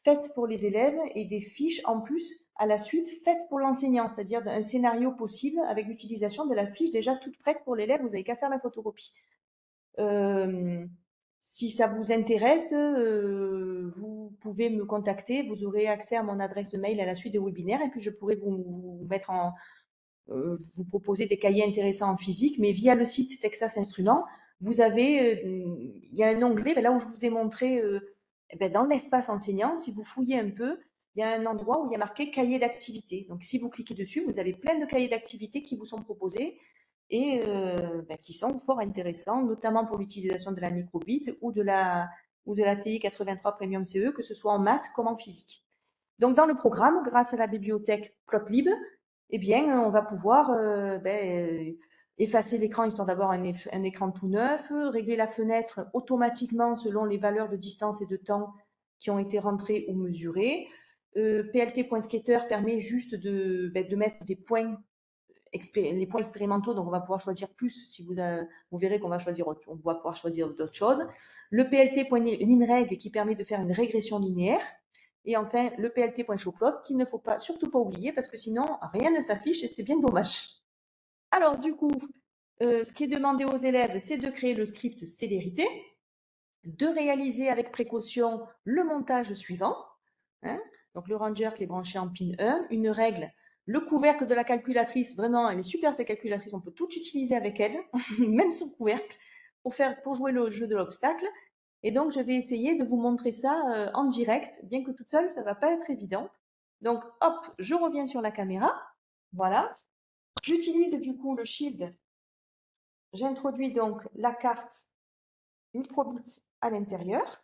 faites pour les élèves et des fiches en plus à la suite faites pour l'enseignant, c'est-à-dire un scénario possible avec l'utilisation de la fiche déjà toute prête pour l'élève, vous n'avez qu'à faire la photocopie. Si ça vous intéresse, vous pouvez me contacter, vous aurez accès à mon adresse mail à la suite des webinaires et puis je pourrai vous mettre vous proposer des cahiers intéressants en physique, mais via le site Texas Instruments, vous avez, il y a un onglet, là où je vous ai montré, dans l'espace enseignant, si vous fouillez un peu, il y a un endroit où il y a marqué cahier d'activité. Donc, si vous cliquez dessus, vous avez plein de cahiers d'activité qui vous sont proposés et qui sont fort intéressants, notamment pour l'utilisation de la microbit ou de la TI 83 Premium CE, que ce soit en maths comme en physique. Donc, dans le programme, grâce à la bibliothèque Plotlib, eh bien, on va pouvoir effacer l'écran histoire d'avoir un écran tout neuf, régler la fenêtre automatiquement selon les valeurs de distance et de temps qui ont été rentrées ou mesurées. PLT.skater permet juste de mettre des points, les points expérimentaux, donc on va pouvoir choisir plus. Si vous verrez qu'on va choisir, on va pouvoir choisir d'autres choses. Le PLT.linreg qui permet de faire une régression linéaire. Et enfin, le plt.showplot qu'il ne faut surtout pas oublier parce que sinon, rien ne s'affiche et c'est bien dommage. Alors, du coup, ce qui est demandé aux élèves, c'est de créer le script célérité, de réaliser avec précaution le montage suivant. Donc, le ranger qui est branché en pin 1, une règle, le couvercle de la calculatrice, vraiment, elle est super cette calculatrice, on peut tout utiliser avec elle, même son couvercle, pour jouer le jeu de l'obstacle. Et donc, je vais essayer de vous montrer ça en direct, bien que toute seule, ça va pas être évident. Donc, hop, je reviens sur la caméra. Voilà. J'utilise du coup le shield. J'introduis donc la carte microbit à l'intérieur.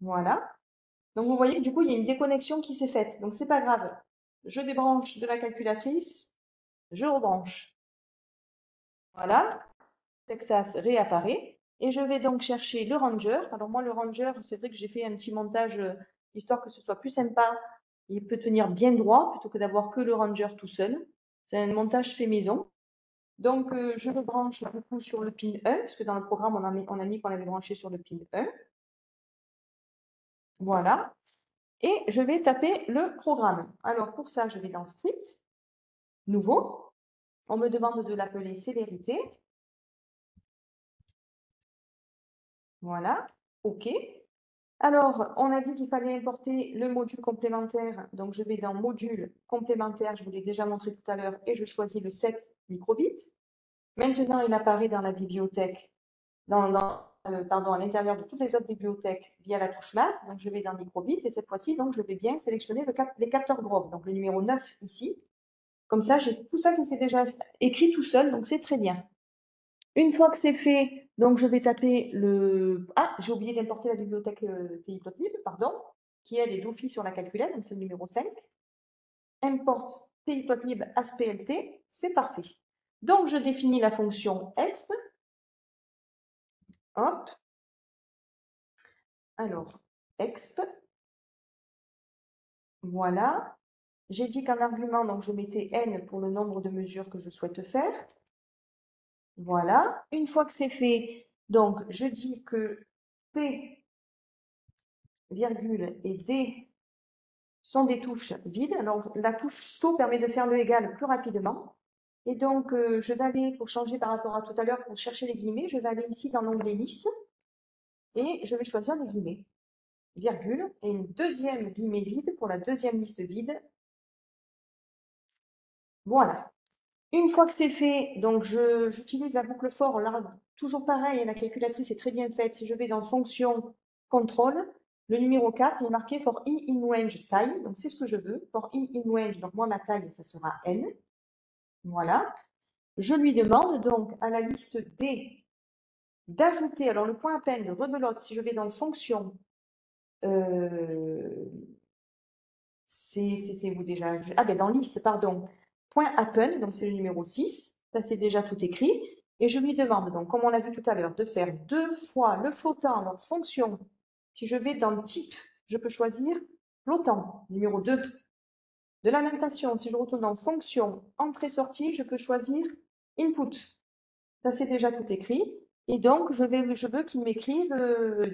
Voilà. Donc, vous voyez que du coup, il y a une déconnexion qui s'est faite. Donc, c'est pas grave. Je débranche de la calculatrice, je rebranche. Voilà. Texas réapparaît. Et je vais donc chercher le Ranger. Alors, moi, le Ranger, c'est vrai que j'ai fait un petit montage histoire que ce soit plus sympa. Il peut tenir bien droit plutôt que d'avoir que le Ranger tout seul. C'est un montage fait maison. Donc, je le branche du coup sur le pin 1, parce que dans le programme, on a mis qu'on l'avait branché sur le pin 1. Voilà. Et je vais taper le programme. Alors, pour ça, je vais dans Script, Nouveau. On me demande de l'appeler Célérité. Voilà. OK. Alors, on a dit qu'il fallait importer le module complémentaire. Donc, je vais dans Module complémentaire. Je vous l'ai déjà montré tout à l'heure. Et je choisis le 7 microbits. Maintenant, il apparaît dans la bibliothèque, pardon, à l'intérieur de toutes les autres bibliothèques via la touche Math. Donc, je vais dans microbits. Et cette fois-ci, donc, je vais bien sélectionner les capteurs Grove. Donc, le numéro 9 ici. Comme ça, j'ai tout ça qui s'est déjà écrit tout seul. Donc, c'est très bien. Une fois que c'est fait, donc je vais taper le... Ah, j'ai oublié d'importer la bibliothèque TI.lib, pardon, qui elle est d'office sur la calculette, donc c'est le numéro 5. Import TI.lib ASPLT, c'est parfait. Donc je définis la fonction exp. Hop. Alors, exp. Voilà. J'ai dit qu'en argument, donc je mettais n pour le nombre de mesures que je souhaite faire. Voilà. Une fois que c'est fait, donc je dis que P, virgule et D sont des touches vides. Alors, la touche STO permet de faire le égal plus rapidement. Et donc, je vais aller, pour changer par rapport à tout à l'heure, pour chercher les guillemets, je vais aller ici dans l'onglet liste et je vais choisir les guillemets, virgule, et une deuxième guillemet vide pour la deuxième liste vide. Voilà. Une fois que c'est fait, donc j'utilise la boucle for. Là, toujours pareil, la calculatrice est très bien faite. Si je vais dans fonction contrôle, le numéro 4 est marqué for i in range taille. Donc, c'est ce que je veux. For i in range, donc moi, ma taille, ça sera n. Voilà. Je lui demande donc à la liste D d'ajouter, alors le point appel de rebelote, si je vais dans fonction, c'est où déjà? Ah ben dans liste, pardon. Point happen, donc c'est le numéro 6, ça c'est déjà tout écrit. Et je lui demande, donc comme on l'a vu tout à l'heure, de faire 2 fois le flottant, alors fonction. Si je vais dans type, je peux choisir flottant, numéro 2. De la même façon, si je retourne dans fonction, entrée-sortie, je peux choisir input. Ça, c'est déjà tout écrit. Et donc, je veux qu'il m'écrive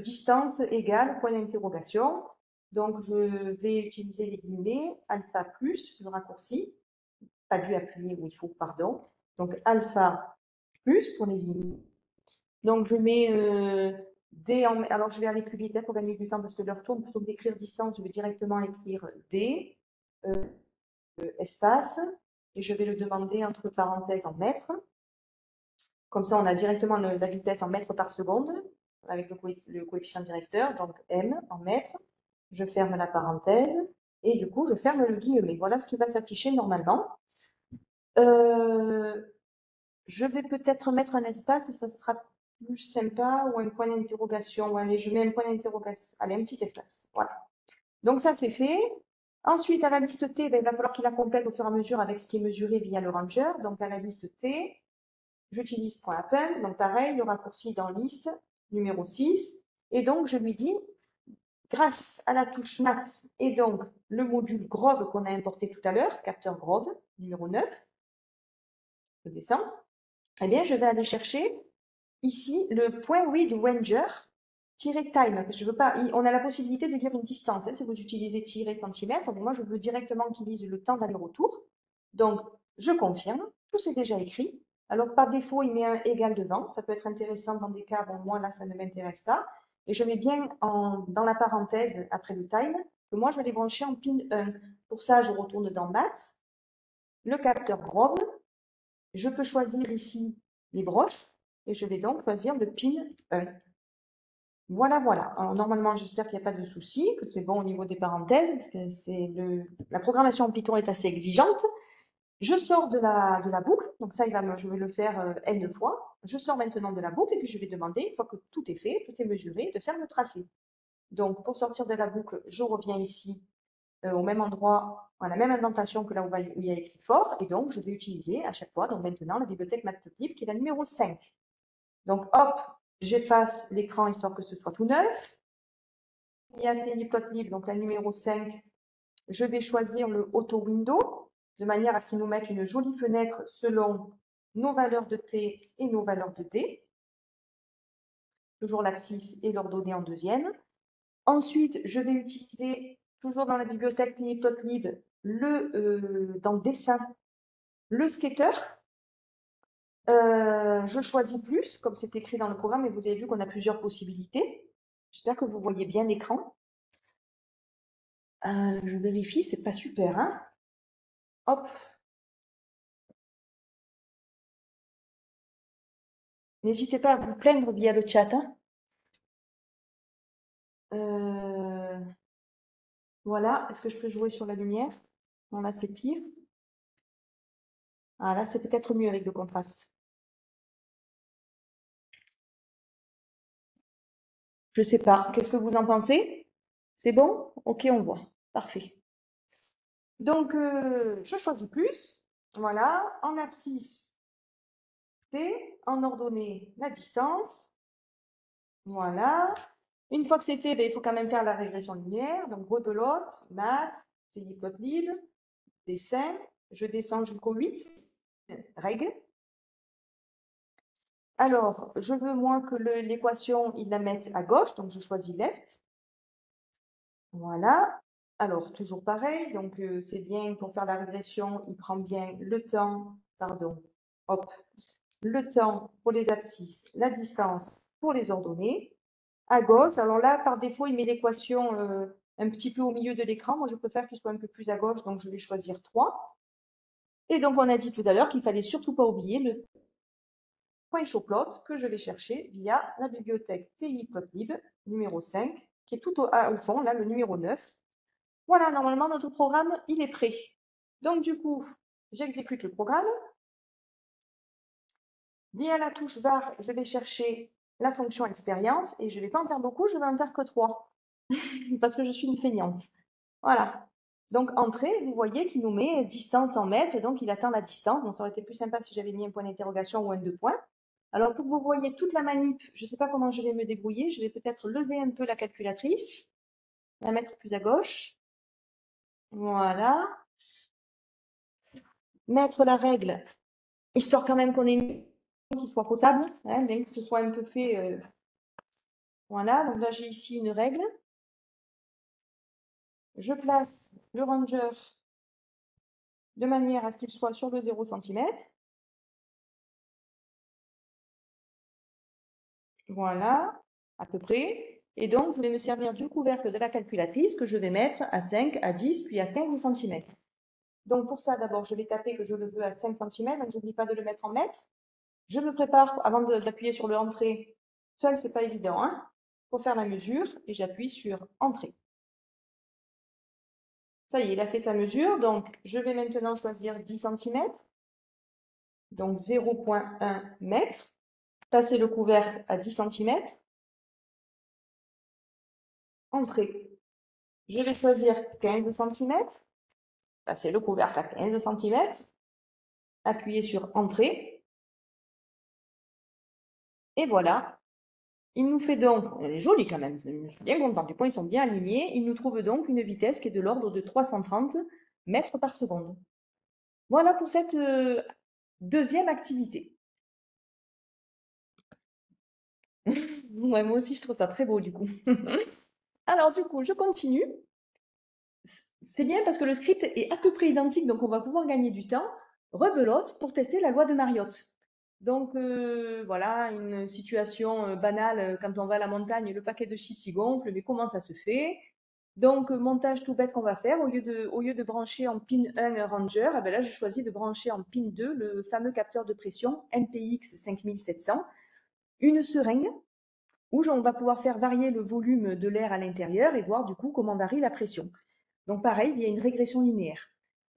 distance égale point d'interrogation. Donc, je vais utiliser les guillemets alpha plus, le raccourci, pas dû appuyer où il faut, pardon. Donc, alpha plus pour les guillemets. Donc, je mets D en... Alors, je vais aller plus vite pour gagner du temps parce que l'heure tourne. Plutôt que d'écrire distance, je vais directement écrire D, espace, et je vais le demander entre parenthèses en mètres. Comme ça, on a directement la vitesse en mètres par seconde avec le coefficient directeur, donc m en mètres. Je ferme la parenthèse et du coup, je ferme le guillemet. Voilà ce qui va s'afficher normalement. Je vais peut-être mettre un espace, ça sera plus sympa, ou un point d'interrogation. Allez, je mets un point d'interrogation. Allez, un petit espace. Voilà. Donc ça, c'est fait. Ensuite, à la liste T, ben, il va falloir qu'il la complète au fur et à mesure avec ce qui est mesuré via le ranger. Donc à la liste T, j'utilise point append, donc pareil, le raccourci dans liste, numéro 6. Et donc, je lui dis, grâce à la touche maths et donc le module Grove qu'on a importé tout à l'heure, capteur Grove, numéro 9, je descends, eh bien, je vais aller chercher ici le point read ranger time, parce que je veux pas, on a la possibilité de lire une distance, hein, si vous utilisez tiret centimètre, mais moi je veux directement qu'il lise le temps d'aller-retour. Donc, je confirme, tout c'est déjà écrit. Alors, par défaut, il met un égal devant, ça peut être intéressant dans des cas, bon, moi là, ça ne m'intéresse pas. Et je mets bien dans la parenthèse, après le time, que moi je l'ai branché en pin 1. Pour ça, je retourne dans Maths, le capteur Grove, je peux choisir ici les broches, et je vais donc choisir le pin 1. Voilà, voilà. Alors, normalement, j'espère qu'il n'y a pas de souci, que c'est bon au niveau des parenthèses, parce que la programmation en Python est assez exigeante. Je sors de la boucle, donc ça, je vais le faire n fois. Je sors maintenant de la boucle et puis je vais demander, une fois que tout est fait, tout est mesuré, de faire le tracé. Donc, pour sortir de la boucle, je reviens ici au même endroit, à la même indentation que là où il y a écrit fort. Et donc, je vais utiliser à chaque fois, donc maintenant, la bibliothèque Matplotlib qui est la numéro 5. Donc, hop, j'efface l'écran histoire que ce soit tout neuf. Il y a Matplotlib, donc la numéro 5. Je vais choisir le Auto Window, de manière à ce qu'il nous mette une jolie fenêtre selon nos valeurs de T et nos valeurs de D. Toujours l'abscisse et l'ordonnée en deuxième. Ensuite, je vais utiliser, toujours dans la bibliothèque Matplotlib, dans Dessin, le skater. Je choisis plus, comme c'est écrit dans le programme, et vous avez vu qu'on a plusieurs possibilités. J'espère que vous voyez bien l'écran. Je vérifie, c'est pas super, hein? Hop. N'hésitez pas à vous plaindre via le chat, hein. Voilà. Est-ce que je peux jouer sur la lumière? Non, là, c'est pire. Ah, là, c'est peut-être mieux avec le contraste. Je sais pas. Qu'est-ce que vous en pensez? C'est bon? Ok, on voit. Parfait. Donc, je choisis plus. Voilà. En abscisse, T. En ordonnée, la distance. Voilà. Une fois que c'est fait, ben, il faut quand même faire la régression linéaire. Donc, rebelote, maths, Matplotlib, dessin. Je descends jusqu'au 8. Règle. Alors, je veux moins que l'équation, il la mette à gauche, donc je choisis left. Voilà. Alors, toujours pareil, donc c'est bien pour faire la régression, il prend bien le temps, pardon, hop, le temps pour les abscisses, la distance pour les ordonnées. À gauche, alors là, par défaut, il met l'équation un petit peu au milieu de l'écran. Moi, je préfère qu'il soit un peu plus à gauche, donc je vais choisir 3. Et donc, on a dit tout à l'heure qu'il fallait surtout pas oublier le point showplot que je vais chercher via la bibliothèque TI-Plotlib numéro 5, qui est tout au fond, là, le numéro 9. Voilà, normalement, notre programme, il est prêt. Donc, du coup, j'exécute le programme. Via la touche var, je vais chercher la fonction expérience et je ne vais pas en faire beaucoup, je vais en faire que 3 parce que je suis une feignante. Voilà. Donc, entrée, vous voyez qu'il nous met distance en mètres et donc il attend la distance. Bon, ça aurait été plus sympa si j'avais mis un point d'interrogation ou un 2 points. Alors, pour que vous voyez toute la manip, je ne sais pas comment je vais me débrouiller. Je vais peut-être lever un peu la calculatrice, la mettre plus à gauche. Voilà. Mettre la règle, histoire quand même qu'on ait une qui soit potable, hein, bien que ce soit un peu fait. Voilà, donc là j'ai ici une règle. Je place le ranger de manière à ce qu'il soit sur le 0 cm. Voilà, à peu près. Et donc, je vais me servir du couvercle de la calculatrice que je vais mettre à 5, à 10, puis à 15 cm. Donc, pour ça, d'abord, je vais taper que je le veux à 5 cm. Donc, je n'oublie pas de le mettre en mètres. Je me prépare, avant d'appuyer sur le entrée, seul, c'est pas évident, hein, pour faire la mesure. Et j'appuie sur entrée. Ça y est, il a fait sa mesure. Donc, je vais maintenant choisir 10 cm. Donc, 0,1 mètre. Passer le couvercle à 10 cm. Entrée. Je vais choisir 15 cm. Passer le couvercle à 15 cm. Appuyer sur Entrée. Et voilà. Il nous fait donc, elle est jolie quand même, je suis bien contente, les points ils sont bien alignés. Il nous trouve donc une vitesse qui est de l'ordre de 330 mètres par seconde. Voilà pour cette deuxième activité. Ouais, moi aussi je trouve ça très beau du coup. Alors du coup, je continue. C'est bien parce que le script est à peu près identique, donc on va pouvoir gagner du temps. Rebelote pour tester la loi de Mariotte. Donc voilà, une situation banale, quand on va à la montagne, le paquet de chips il gonfle, mais comment ça se fait? Donc montage tout bête qu'on va faire, au lieu de brancher en pin 1 un ranger, eh ben là j'ai choisi de brancher en pin 2 le fameux capteur de pression MPX 5700, une seringue, où on va pouvoir faire varier le volume de l'air à l'intérieur et voir du coup comment varie la pression. Donc pareil, il y a une régression linéaire.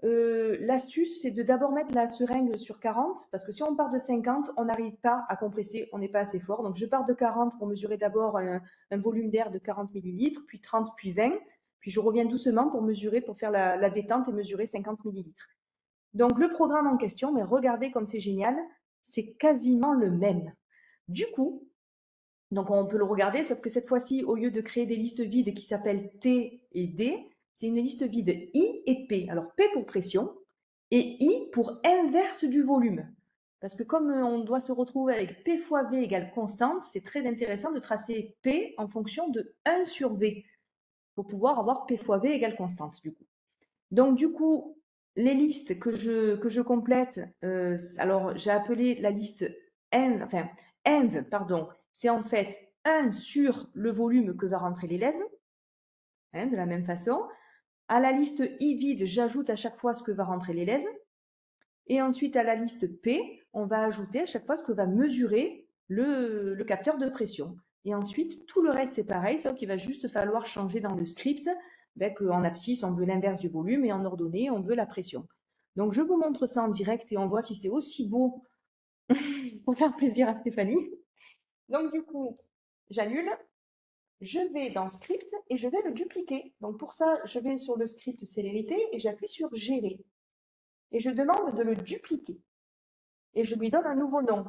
L'astuce, c'est de d'abord mettre la seringue sur 40, parce que si on part de 50, on n'arrive pas à compresser, on n'est pas assez fort. Donc je pars de 40 pour mesurer d'abord un volume d'air de 40 millilitres, puis 30, puis 20, puis je reviens doucement pour mesurer, pour faire la détente et mesurer 50 millilitres. Donc le programme en question, mais regardez comme c'est génial, c'est quasiment le même. Du coup, donc on peut le regarder, sauf que cette fois-ci, au lieu de créer des listes vides qui s'appellent T et D, c'est une liste vide I et P. Alors P pour pression et I pour inverse du volume. Parce que comme on doit se retrouver avec P fois V égale constante, c'est très intéressant de tracer P en fonction de 1 sur V pour pouvoir avoir P fois V égale constante du coup. Donc du coup, les listes que je complète, alors j'ai appelé la liste env, pardon, c'est en fait 1 sur le volume que va rentrer l'élève, hein, de la même façon. À la liste I vide, j'ajoute à chaque fois ce que va rentrer l'élève. Et ensuite, à la liste P, on va ajouter à chaque fois ce que va mesurer le capteur de pression. Et ensuite, tout le reste, c'est pareil, sauf qu'il va juste falloir changer dans le script. En abscisse, on veut l'inverse du volume et en ordonnée, on veut la pression. Donc, je vous montre ça en direct et on voit si c'est aussi beau pour faire plaisir à Stéphanie. Donc, du coup, j'annule, je vais dans script et je vais le dupliquer. Donc, pour ça, je vais sur le script célérité et j'appuie sur gérer. Et je demande de le dupliquer. Et je lui donne un nouveau nom,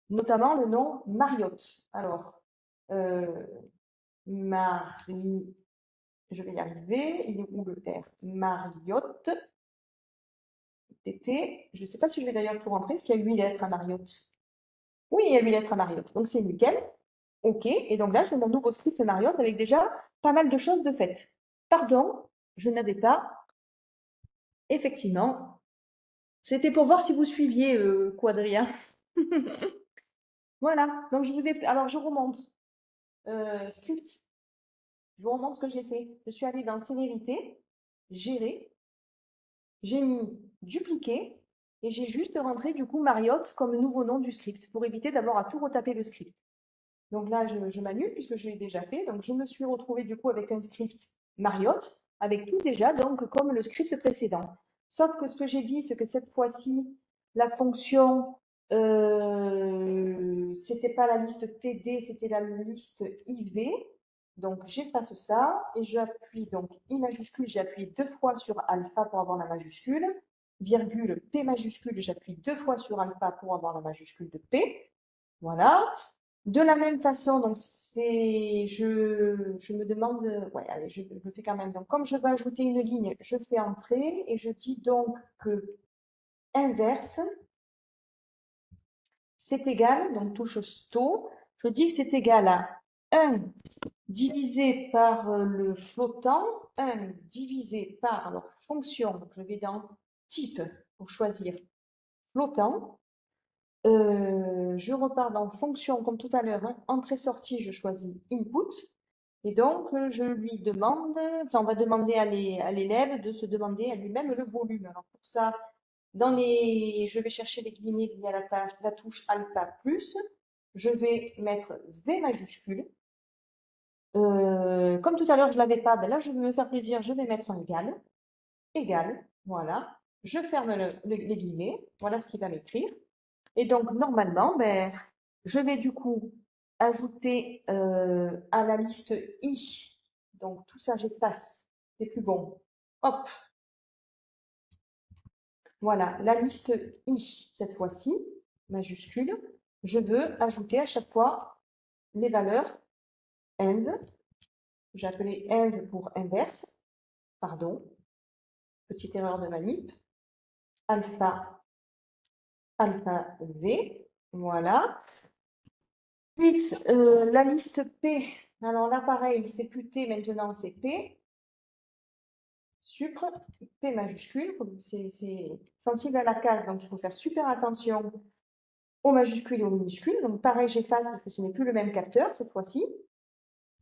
notamment le nom Mariotte. Alors, Marie, je vais y arriver, il est où le R? Mariotte, TT, je ne sais pas si je vais d'ailleurs tout rentrer, parce qu'il y a 8 lettres à Mariotte. Oui, il y a 8 lettres à Mariotte, donc c'est nickel. OK, et donc là, je mets mon nouveau script Mariotte avec déjà pas mal de choses de faites. Pardon, je n'avais pas, effectivement, c'était pour voir si vous suiviez, Quadrien. Voilà, donc alors je remonte. Script, je vous remontre ce que j'ai fait. Je suis allée dans Célérité, Gérer, j'ai mis Dupliquer et j'ai juste rentré du coup Mariotte comme nouveau nom du script pour éviter d'avoir à tout retaper le script. Donc là, je m'annule puisque je l'ai déjà fait. Donc je me suis retrouvée du coup avec un script Mariotte avec tout déjà donc comme le script précédent. Sauf que ce que j'ai dit, c'est que cette fois-ci, la fonction, c'était pas la liste TD, c'était la liste IV. Donc j'efface ça et j'appuie donc I majuscule, j'appuie 2 fois sur alpha pour avoir la majuscule, virgule P majuscule, j'appuie 2 fois sur alpha pour avoir la majuscule de P. Voilà. De la même façon, donc je me demande, ouais, allez, je le fais quand même. Donc, comme je veux ajouter une ligne, je fais entrer et je dis donc que inverse, c'est égal, donc touche sto, je dis que c'est égal à 1 divisé par le flottant, 1 divisé par, alors fonction, donc je vais dans type pour choisir flottant. Je repars dans fonction comme tout à l'heure, hein, entrée-sortie, je choisis input. Et donc, je lui demande, enfin, on va demander à l'élève de se demander à lui-même le volume. Alors, pour ça, je vais chercher les guillemets via la touche alpha plus. Je vais mettre V majuscule. Comme tout à l'heure, je ne l'avais pas, ben là, je vais me faire plaisir, je vais mettre un égal. Égal, voilà. Je ferme les guillemets. Voilà ce qu'il va m'écrire. Et donc, normalement, ben, je vais du coup ajouter à la liste I. Donc, tout ça, j'efface. C'est plus bon. Hop. Voilà, la liste I, cette fois-ci, majuscule. Je veux ajouter à chaque fois les valeurs env. J'ai appelé env pour inverse. Pardon. Petite erreur de manip. Alpha, alpha V. Voilà. Ensuite, la liste P. Alors là, pareil, c'est plus T maintenant, c'est P. Sucre, P majuscule. C'est sensible à la case, donc il faut faire super attention aux majuscules et aux minuscules. Donc pareil, j'efface parce que ce n'est plus le même capteur cette fois-ci.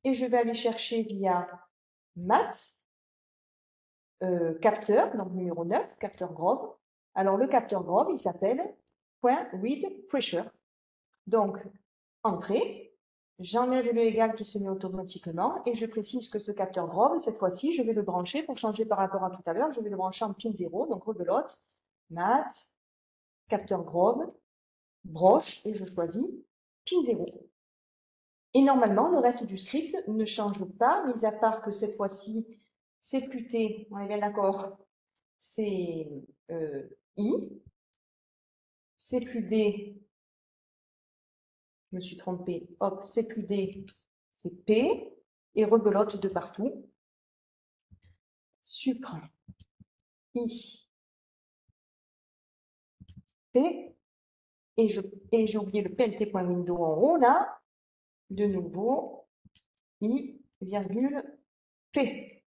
Et je vais aller chercher via maths, capteur, donc numéro 9, capteur Grove. Alors le capteur Grove, il s'appelle point read pressure. Donc, entrée. J'enlève le égal qui se met automatiquement et je précise que ce capteur Grove, cette fois-ci, je vais le brancher pour changer par rapport à tout à l'heure. Je vais le brancher en pin 0, donc rebelote, mat, capteur Grove, broche et je choisis pin 0. Et normalement, le reste du script ne change pas, mis à part que cette fois-ci, c'est plus T, on est bien d'accord, c'est I, c'est plus D, je me suis trompée, hop, c'est plus D, c'est P, et rebelote de partout. Supr, I, P, et j'ai oublié le plt.window en haut là, de nouveau, I, virgule, P.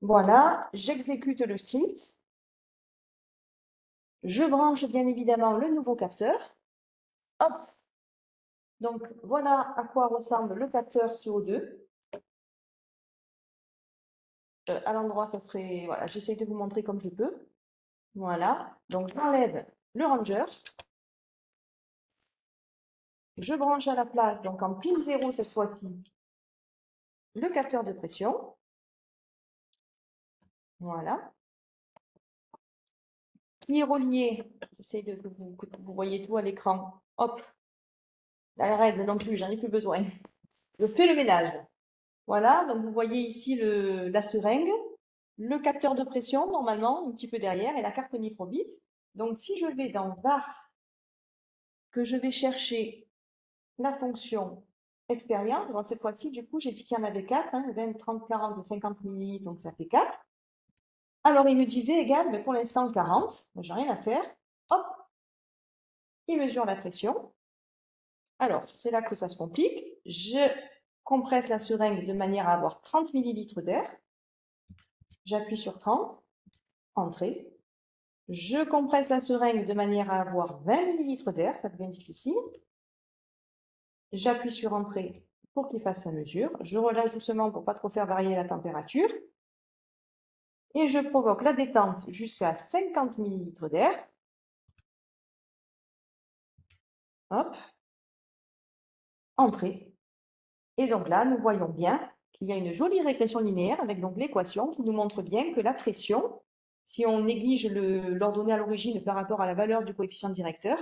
Voilà, j'exécute le script. Je branche bien évidemment le nouveau capteur. Hop. Donc voilà à quoi ressemble le capteur CO2. À l'endroit, ça serait, voilà, j'essaie de vous montrer comme je peux. Voilà, donc j'enlève le ranger. Je branche à la place, donc en pin 0 cette fois-ci, le capteur de pression. Voilà. Qui est relié, j'essaie que vous voyez tout à l'écran. Hop, la règle non plus, j'en ai plus besoin. Je fais le ménage. Voilà, donc vous voyez ici la seringue, le capteur de pression normalement, un petit peu derrière, et la carte microbit. Donc si je vais dans var, que je vais chercher la fonction expérience, bon, cette fois-ci, du coup, j'ai dit qu'il y en avait 4, hein, 20, 30, 40 et 50 millilitres, donc ça fait 4. Alors il me dit V égale, mais pour l'instant 40, j'ai rien à faire. Hop, il mesure la pression. Alors, c'est là que ça se complique. Je compresse la seringue de manière à avoir 30 millilitres d'air. J'appuie sur 30, entrée. Je compresse la seringue de manière à avoir 20 millilitres d'air, ça devient difficile. J'appuie sur entrée pour qu'il fasse sa mesure. Je relâche doucement pour pas trop faire varier la température. Et je provoque la détente jusqu'à 50 millilitres d'air. Hop, entrée. Et donc là, nous voyons bien qu'il y a une jolie régression linéaire avec donc l'équation qui nous montre bien que la pression, si on néglige l'ordonnée à l'origine par rapport à la valeur du coefficient directeur,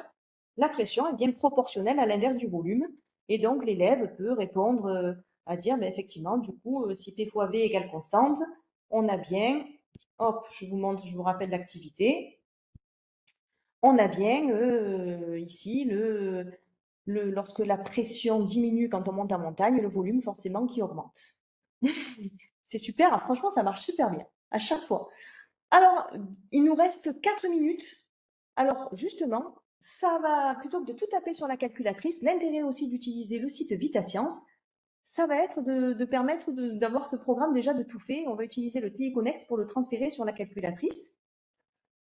la pression est bien proportionnelle à l'inverse du volume. Et donc l'élève peut répondre à dire, mais effectivement, du coup, si P fois V égale constante, on a bien, hop, je vous montre, je vous rappelle l'activité, on a bien ici lorsque la pression diminue quand on monte en montagne, le volume forcément qui augmente. C'est super, hein, franchement ça marche super bien, à chaque fois. Alors, il nous reste 4 minutes. Alors justement, ça va, plutôt que de tout taper sur la calculatrice, l'intérêt aussi d'utiliser le site VitaScience, ça va être de permettre d'avoir ce programme déjà de tout fait. On va utiliser le TiConnect pour le transférer sur la calculatrice.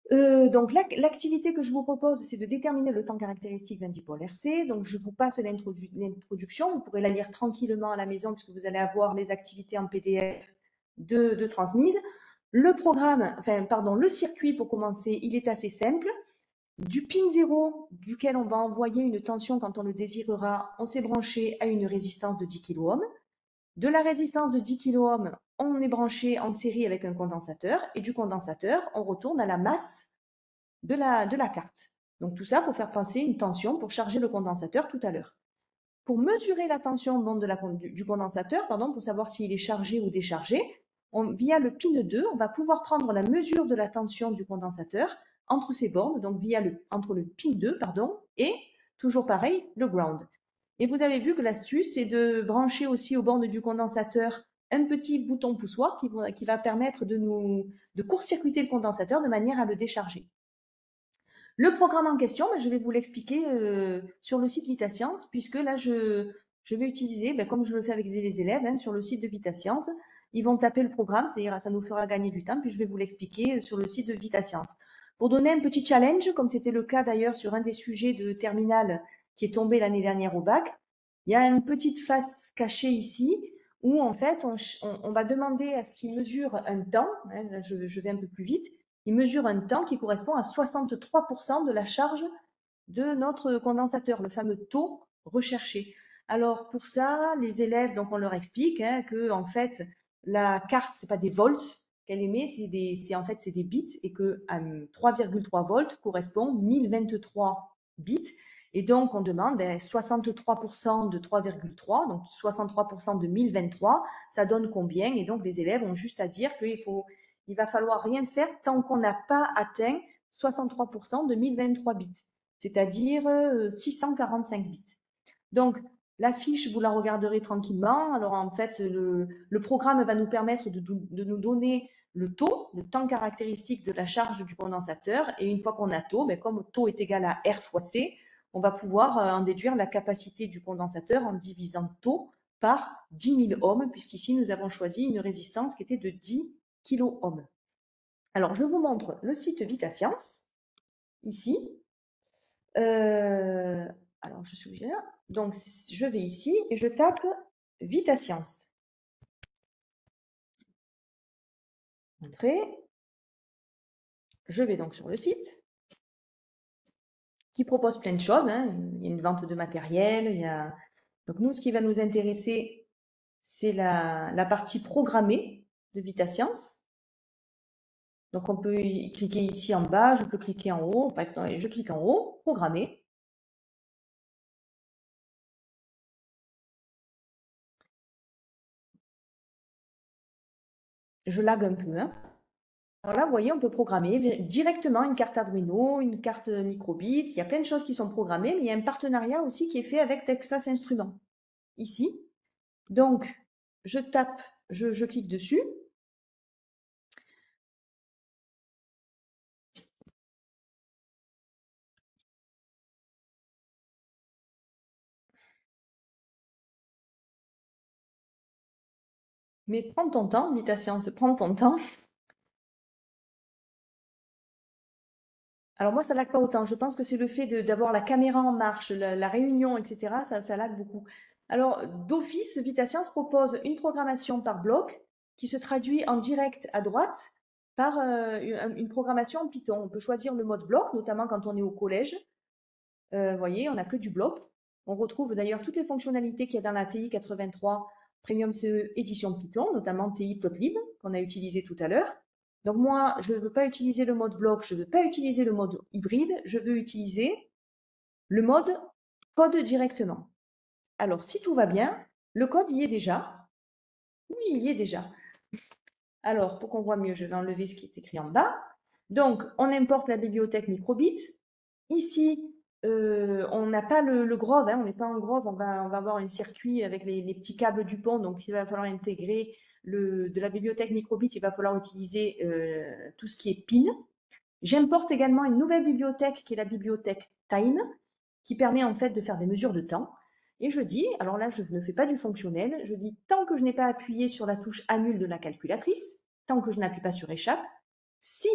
Donc l'activité que je vous propose, c'est de déterminer le temps caractéristique d'un dipôle RC. Donc je vous passe l'introduction, vous pourrez la lire tranquillement à la maison puisque vous allez avoir les activités en PDF de transmise. Le programme, enfin pardon, le circuit pour commencer, il est assez simple. Du pin 0, duquel on va envoyer une tension quand on le désirera, on s'est branché à une résistance de 10 kΩ. De la résistance de 10 kΩ, on est branché en série avec un condensateur, et du condensateur, on retourne à la masse de la carte. Donc tout ça pour faire passer une tension pour charger le condensateur tout à l'heure. Pour mesurer la tension du condensateur, pour savoir s'il est chargé ou déchargé, via le pin 2, on va pouvoir prendre la mesure de la tension du condensateur entre ces bornes, donc entre le pin 2 et, toujours pareil, le ground. Et vous avez vu que l'astuce, c'est de brancher aussi aux bornes du condensateur un petit bouton poussoir qui va permettre de court-circuiter le condensateur de manière à le décharger. Le programme en question, je vais vous l'expliquer sur le site VitaScience, puisque là, je vais utiliser, comme je le fais avec les élèves, sur le site de VitaScience, ils vont taper le programme, c'est-à-dire ça nous fera gagner du temps, puis je vais vous l'expliquer sur le site de VitaScience. Pour donner un petit challenge, comme c'était le cas d'ailleurs sur un des sujets de terminale qui est tombé l'année dernière au bac, il y a une petite face cachée ici, où en fait, on va demander à ce qu'il mesure un temps, là, je vais un peu plus vite, il mesure un temps qui correspond à 63% de la charge de notre condensateur, le fameux taux recherché. Alors pour ça, les élèves, donc on leur explique que en fait la carte c'est pas des volts qu'elle émet, en fait c'est des bits et que 3,3 volts correspond 1023 bits et donc on demande 63% de 3,3 donc 63% de 1023 ça donne combien et donc les élèves ont juste à dire il va falloir rien faire tant qu'on n'a pas atteint 63% de 1023 bits, c'est-à-dire 645 bits. Donc, la fiche, vous la regarderez tranquillement. Alors, en fait, le programme va nous permettre de nous donner le taux, le temps caractéristique de la charge du condensateur. Et une fois qu'on a taux, comme taux est égal à R fois C, on va pouvoir en déduire la capacité du condensateur en divisant taux par 10 000 ohms, puisqu'ici, nous avons choisi une résistance qui était de 10 kilo-ohms. Alors, je vous montre le site VitaScience, ici. Alors, je suis obligée là. Donc, je vais ici et je tape VitaScience. Entrée. Je vais donc sur le site qui propose plein de choses. Il y a une vente de matériel. Donc, nous, ce qui va nous intéresser, c'est la partie programmée de VitaScience. Donc, on peut cliquer ici en bas, je peux cliquer en haut. Bref, je clique en haut, programmer. Je lag un peu. Alors là, vous voyez, on peut programmer directement une carte Arduino, une carte microbit. Il y a plein de choses qui sont programmées, mais il y a un partenariat aussi qui est fait avec Texas Instruments. Ici. Donc, je tape, je clique dessus. Mais prends ton temps, VitaScience, prends ton temps. Alors moi, ça lag pas autant. Je pense que c'est le fait d'avoir la caméra en marche, la réunion, etc. Ça lag beaucoup. Alors, d'office, VitaScience propose une programmation par bloc qui se traduit en direct à droite par une programmation en Python. On peut choisir le mode bloc, notamment quand on est au collège. Vous voyez, on n'a que du bloc. On retrouve d'ailleurs toutes les fonctionnalités qu'il y a dans la TI 83 Premium CE édition Python, notamment TI Plotlib, qu'on a utilisé tout à l'heure. Donc moi, je ne veux pas utiliser le mode bloc, je ne veux pas utiliser le mode hybride, je veux utiliser le mode code directement. Alors, si tout va bien, le code y est déjà. Oui, il y est déjà. Alors, pour qu'on voit mieux, je vais enlever ce qui est écrit en bas. Donc, on importe la bibliothèque microbit. Ici, on n'a pas le Grove, on n'est pas en Grove, on va avoir un circuit avec les petits câbles du pont, donc il va falloir intégrer de la bibliothèque microbit, il va falloir utiliser tout ce qui est PIN. J'importe également une nouvelle bibliothèque qui est la bibliothèque Time, qui permet en fait de faire des mesures de temps. Et je dis, alors là, je ne fais pas du fonctionnel, je dis tant que je n'ai pas appuyé sur la touche annule de la calculatrice, tant que je n'appuie pas sur échappe, si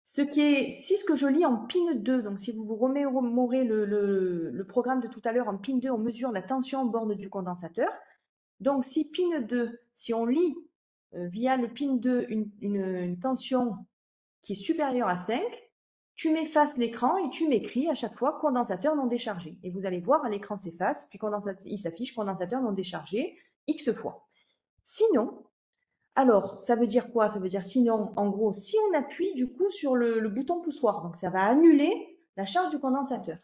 ce que je lis en PIN 2, donc si vous vous remémorez le programme de tout à l'heure en PIN 2, on mesure la tension en borne du condensateur. Donc si PIN 2, si on lit via le PIN 2 une tension qui est supérieure à 5, tu m'effaces l'écran et tu m'écris à chaque fois condensateur non déchargé. Et vous allez voir, l'écran s'efface, puis il s'affiche condensateur non déchargé X fois. Sinon, alors, ça veut dire quoi? Ça veut dire sinon, en gros, si on appuie du coup sur le bouton poussoir, donc ça va annuler la charge du condensateur.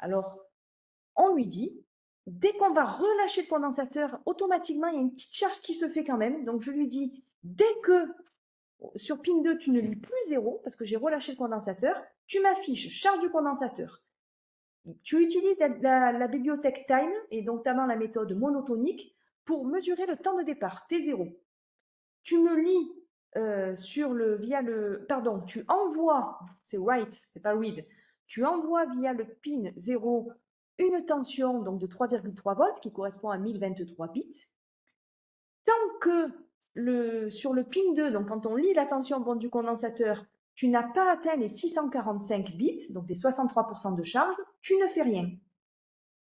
Alors, on lui dit, dès qu'on va relâcher le condensateur, automatiquement, il y a une petite charge qui se fait quand même. Donc, je lui dis, dès que sur pin 2, tu ne lis plus 0, parce que j'ai relâché le condensateur, tu m'affiches charge du condensateur. Tu utilises la bibliothèque time, et donc notamment la méthode monotonique, pour mesurer le temps de départ, T0. Tu me lis tu envoies, c'est write, c'est pas read, tu envoies via le pin 0 une tension donc de 3,3 volts qui correspond à 1023 bits. Tant que sur le pin 2, donc quand on lit la tension borne du condensateur, tu n'as pas atteint les 645 bits, donc les 63% de charge, tu ne fais rien.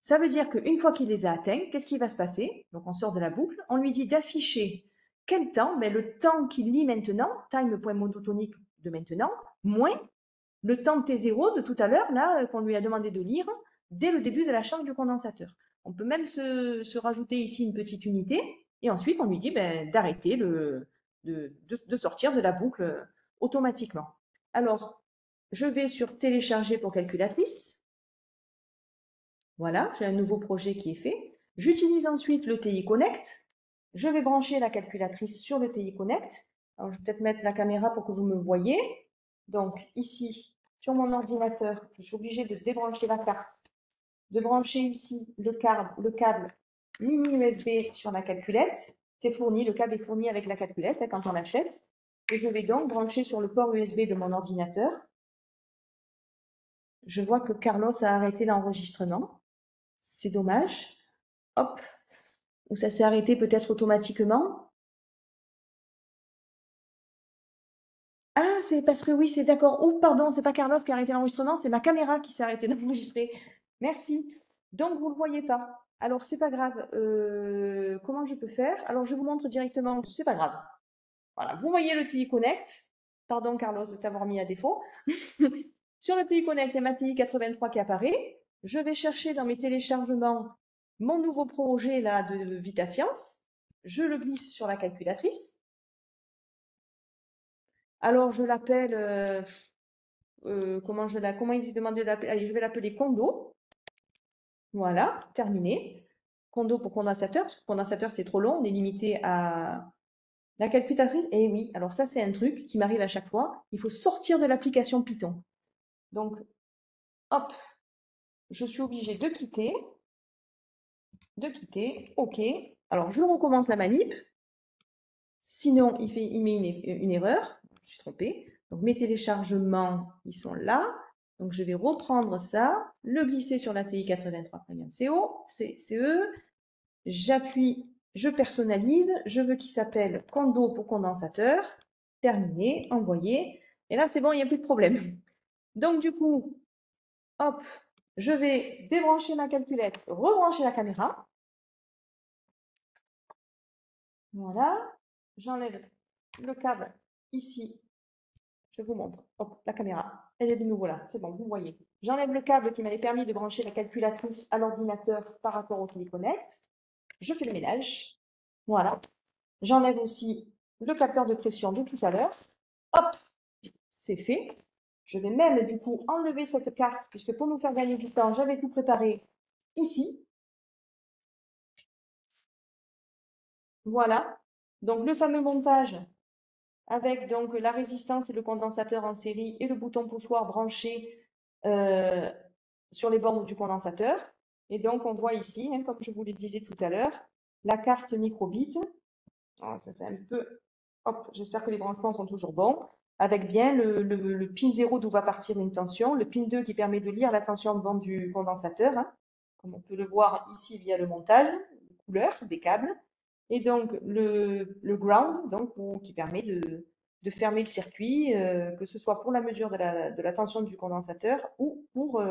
Ça veut dire qu'une fois qu'il les a atteints, qu'est-ce qui va se passer? Donc on sort de la boucle, on lui dit d'afficher quel temps? Le temps qu'il lit maintenant, time.monotonique de maintenant, moins le temps T0 de tout à l'heure, là, qu'on lui a demandé de lire dès le début de la charge du condensateur. On peut même se rajouter ici une petite unité. Et ensuite, on lui dit d'arrêter de sortir de la boucle automatiquement. Alors, je vais sur télécharger pour calculatrice. Voilà, j'ai un nouveau projet qui est fait. J'utilise ensuite le TI Connect. Je vais brancher la calculatrice sur le TI Connect. Alors, je vais peut-être mettre la caméra pour que vous me voyez. Donc, ici, sur mon ordinateur, je suis obligée de débrancher la carte, de brancher ici le câble mini USB sur la calculette. C'est fourni, le câble est fourni avec la calculette quand on l'achète. Et je vais donc brancher sur le port USB de mon ordinateur. Je vois que Carlos a arrêté l'enregistrement. C'est dommage. Hop. Ou ça s'est arrêté peut-être automatiquement. Ah, c'est parce que oui, c'est d'accord. Oh, pardon, c'est pas Carlos qui a arrêté l'enregistrement, c'est ma caméra qui s'est arrêtée d'enregistrer. Merci. Donc, vous ne le voyez pas. Alors, c'est pas grave. Comment je peux faire? Alors, je vous montre directement. C'est pas grave. Voilà. Vous voyez le TI Connect. Pardon, Carlos, de t'avoir mis à défaut. Sur le TI Connect, il y a ma TI 83 qui apparaît. Je vais chercher dans mes téléchargements mon nouveau projet là de VitaScience. Je le glisse sur la calculatrice. Alors, je l'appelle, comment il dit demandé d'appeler? Allez, je vais l'appeler Condo. Voilà, terminé. Condo pour condensateur, parce que condensateur, c'est trop long, on est limité à la calculatrice. Et oui, alors ça, c'est un truc qui m'arrive à chaque fois. Il faut sortir de l'application Python. Donc, hop, je suis obligée de quitter. OK. Alors, je recommence la manip. Sinon, il met une erreur. Je suis trompée. Donc, mes téléchargements, ils sont là. Donc, je vais reprendre ça, le glisser sur la TI 83 Premium CE. J'appuie, je personnalise. Je veux qu'il s'appelle Condo pour condensateur. Terminé, envoyé. Et là, c'est bon, il n'y a plus de problème. Donc, du coup, hop, je vais débrancher ma calculette, rebrancher la caméra. Voilà. J'enlève le câble ici. Je vous montre. Hop, la caméra. Elle est de nouveau là. C'est bon, vous voyez. J'enlève le câble qui m'avait permis de brancher la calculatrice à l'ordinateur par rapport au téléconnect. Je fais le ménage. Voilà. J'enlève aussi le capteur de pression de tout à l'heure. Hop, c'est fait. Je vais même du coup enlever cette carte, puisque pour nous faire gagner du temps, j'avais tout préparé ici. Voilà. Donc le fameux montage avec donc la résistance et le condensateur en série et le bouton poussoir branché sur les bornes du condensateur. Et donc on voit ici, comme je vous le disais tout à l'heure, la carte microbit. Oh, ça c'est un peu. Hop, j'espère que les branchements sont toujours bons. Avec bien le pin 0 d'où va partir une tension, le pin 2 qui permet de lire la tension de bande du condensateur, comme on peut le voir ici via le montage, les couleurs des câbles, et donc le ground, donc, qui permet de fermer le circuit, que ce soit pour la mesure de la tension du condensateur ou pour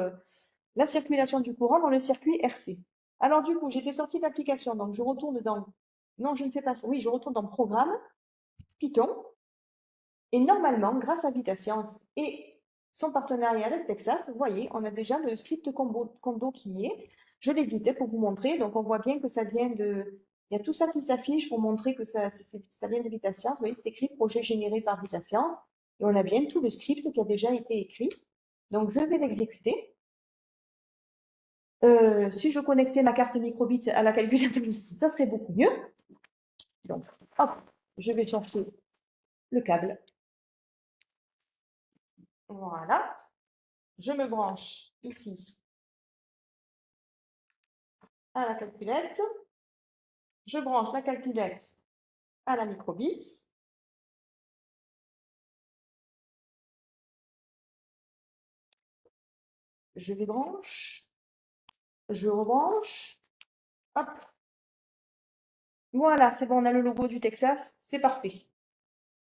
la circulation du courant dans le circuit RC. Alors du coup, j'étais sortie de l'application, donc je retourne dans... Non, je ne fais pas ça. Oui, je retourne dans Programme, Python, et normalement, grâce à VitaScience et son partenariat avec Texas, vous voyez, on a déjà le script Condo qui y est. Je l'ai édité pour vous montrer. Donc, on voit bien que ça vient de... Il y a tout ça qui s'affiche pour montrer que ça vient de VitaScience. Vous voyez, c'est écrit projet généré par VitaScience. Et on a bien tout le script qui a déjà été écrit. Donc, je vais l'exécuter. Si je connectais ma carte microbit à la calculatrice, ça serait beaucoup mieux. Donc, hop, je vais chercher le câble. Voilà. Je me branche ici à la calculette. Je branche la calculette à la microbit. Je débranche. Je rebranche. Hop. Voilà, c'est bon, on a le logo du Texas. C'est parfait.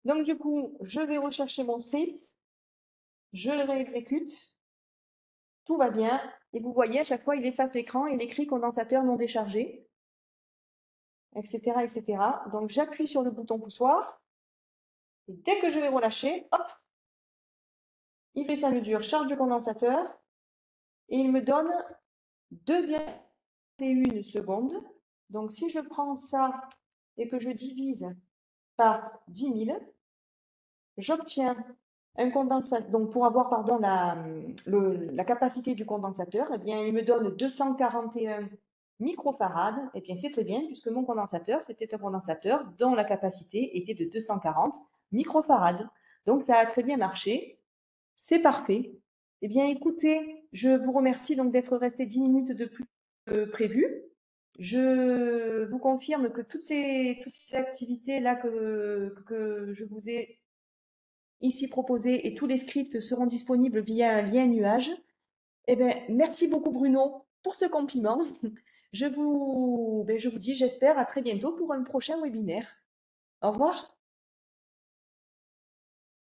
Donc, du coup, je vais rechercher mon script. Je le réexécute. Tout va bien. Et vous voyez, à chaque fois, il efface l'écran et il écrit condensateur non déchargé, etc., etc. Donc, j'appuie sur le bouton poussoir. Et dès que je vais relâcher, hop, il fait sa mesure, charge du condensateur. Et il me donne 2,5 1 secondes. Donc, si je prends ça et que je divise par 10 000, j'obtiens un condensateur. Donc, pour avoir pardon, la capacité du condensateur, eh bien, il me donne 241 microfarades. Eh bien, c'est très bien, puisque mon condensateur, c'était un condensateur dont la capacité était de 240 microfarades. Donc, ça a très bien marché. C'est parfait. Eh bien, écoutez, je vous remercie donc d'être resté 10 minutes de plus que prévu. Je vous confirme que toutes ces activités-là que je vous ai ici proposées et tous les scripts seront disponibles via un lien nuage. Eh bien, merci beaucoup Bruno pour ce compliment. Je vous dis, j'espère, à très bientôt pour un prochain webinaire. Au revoir.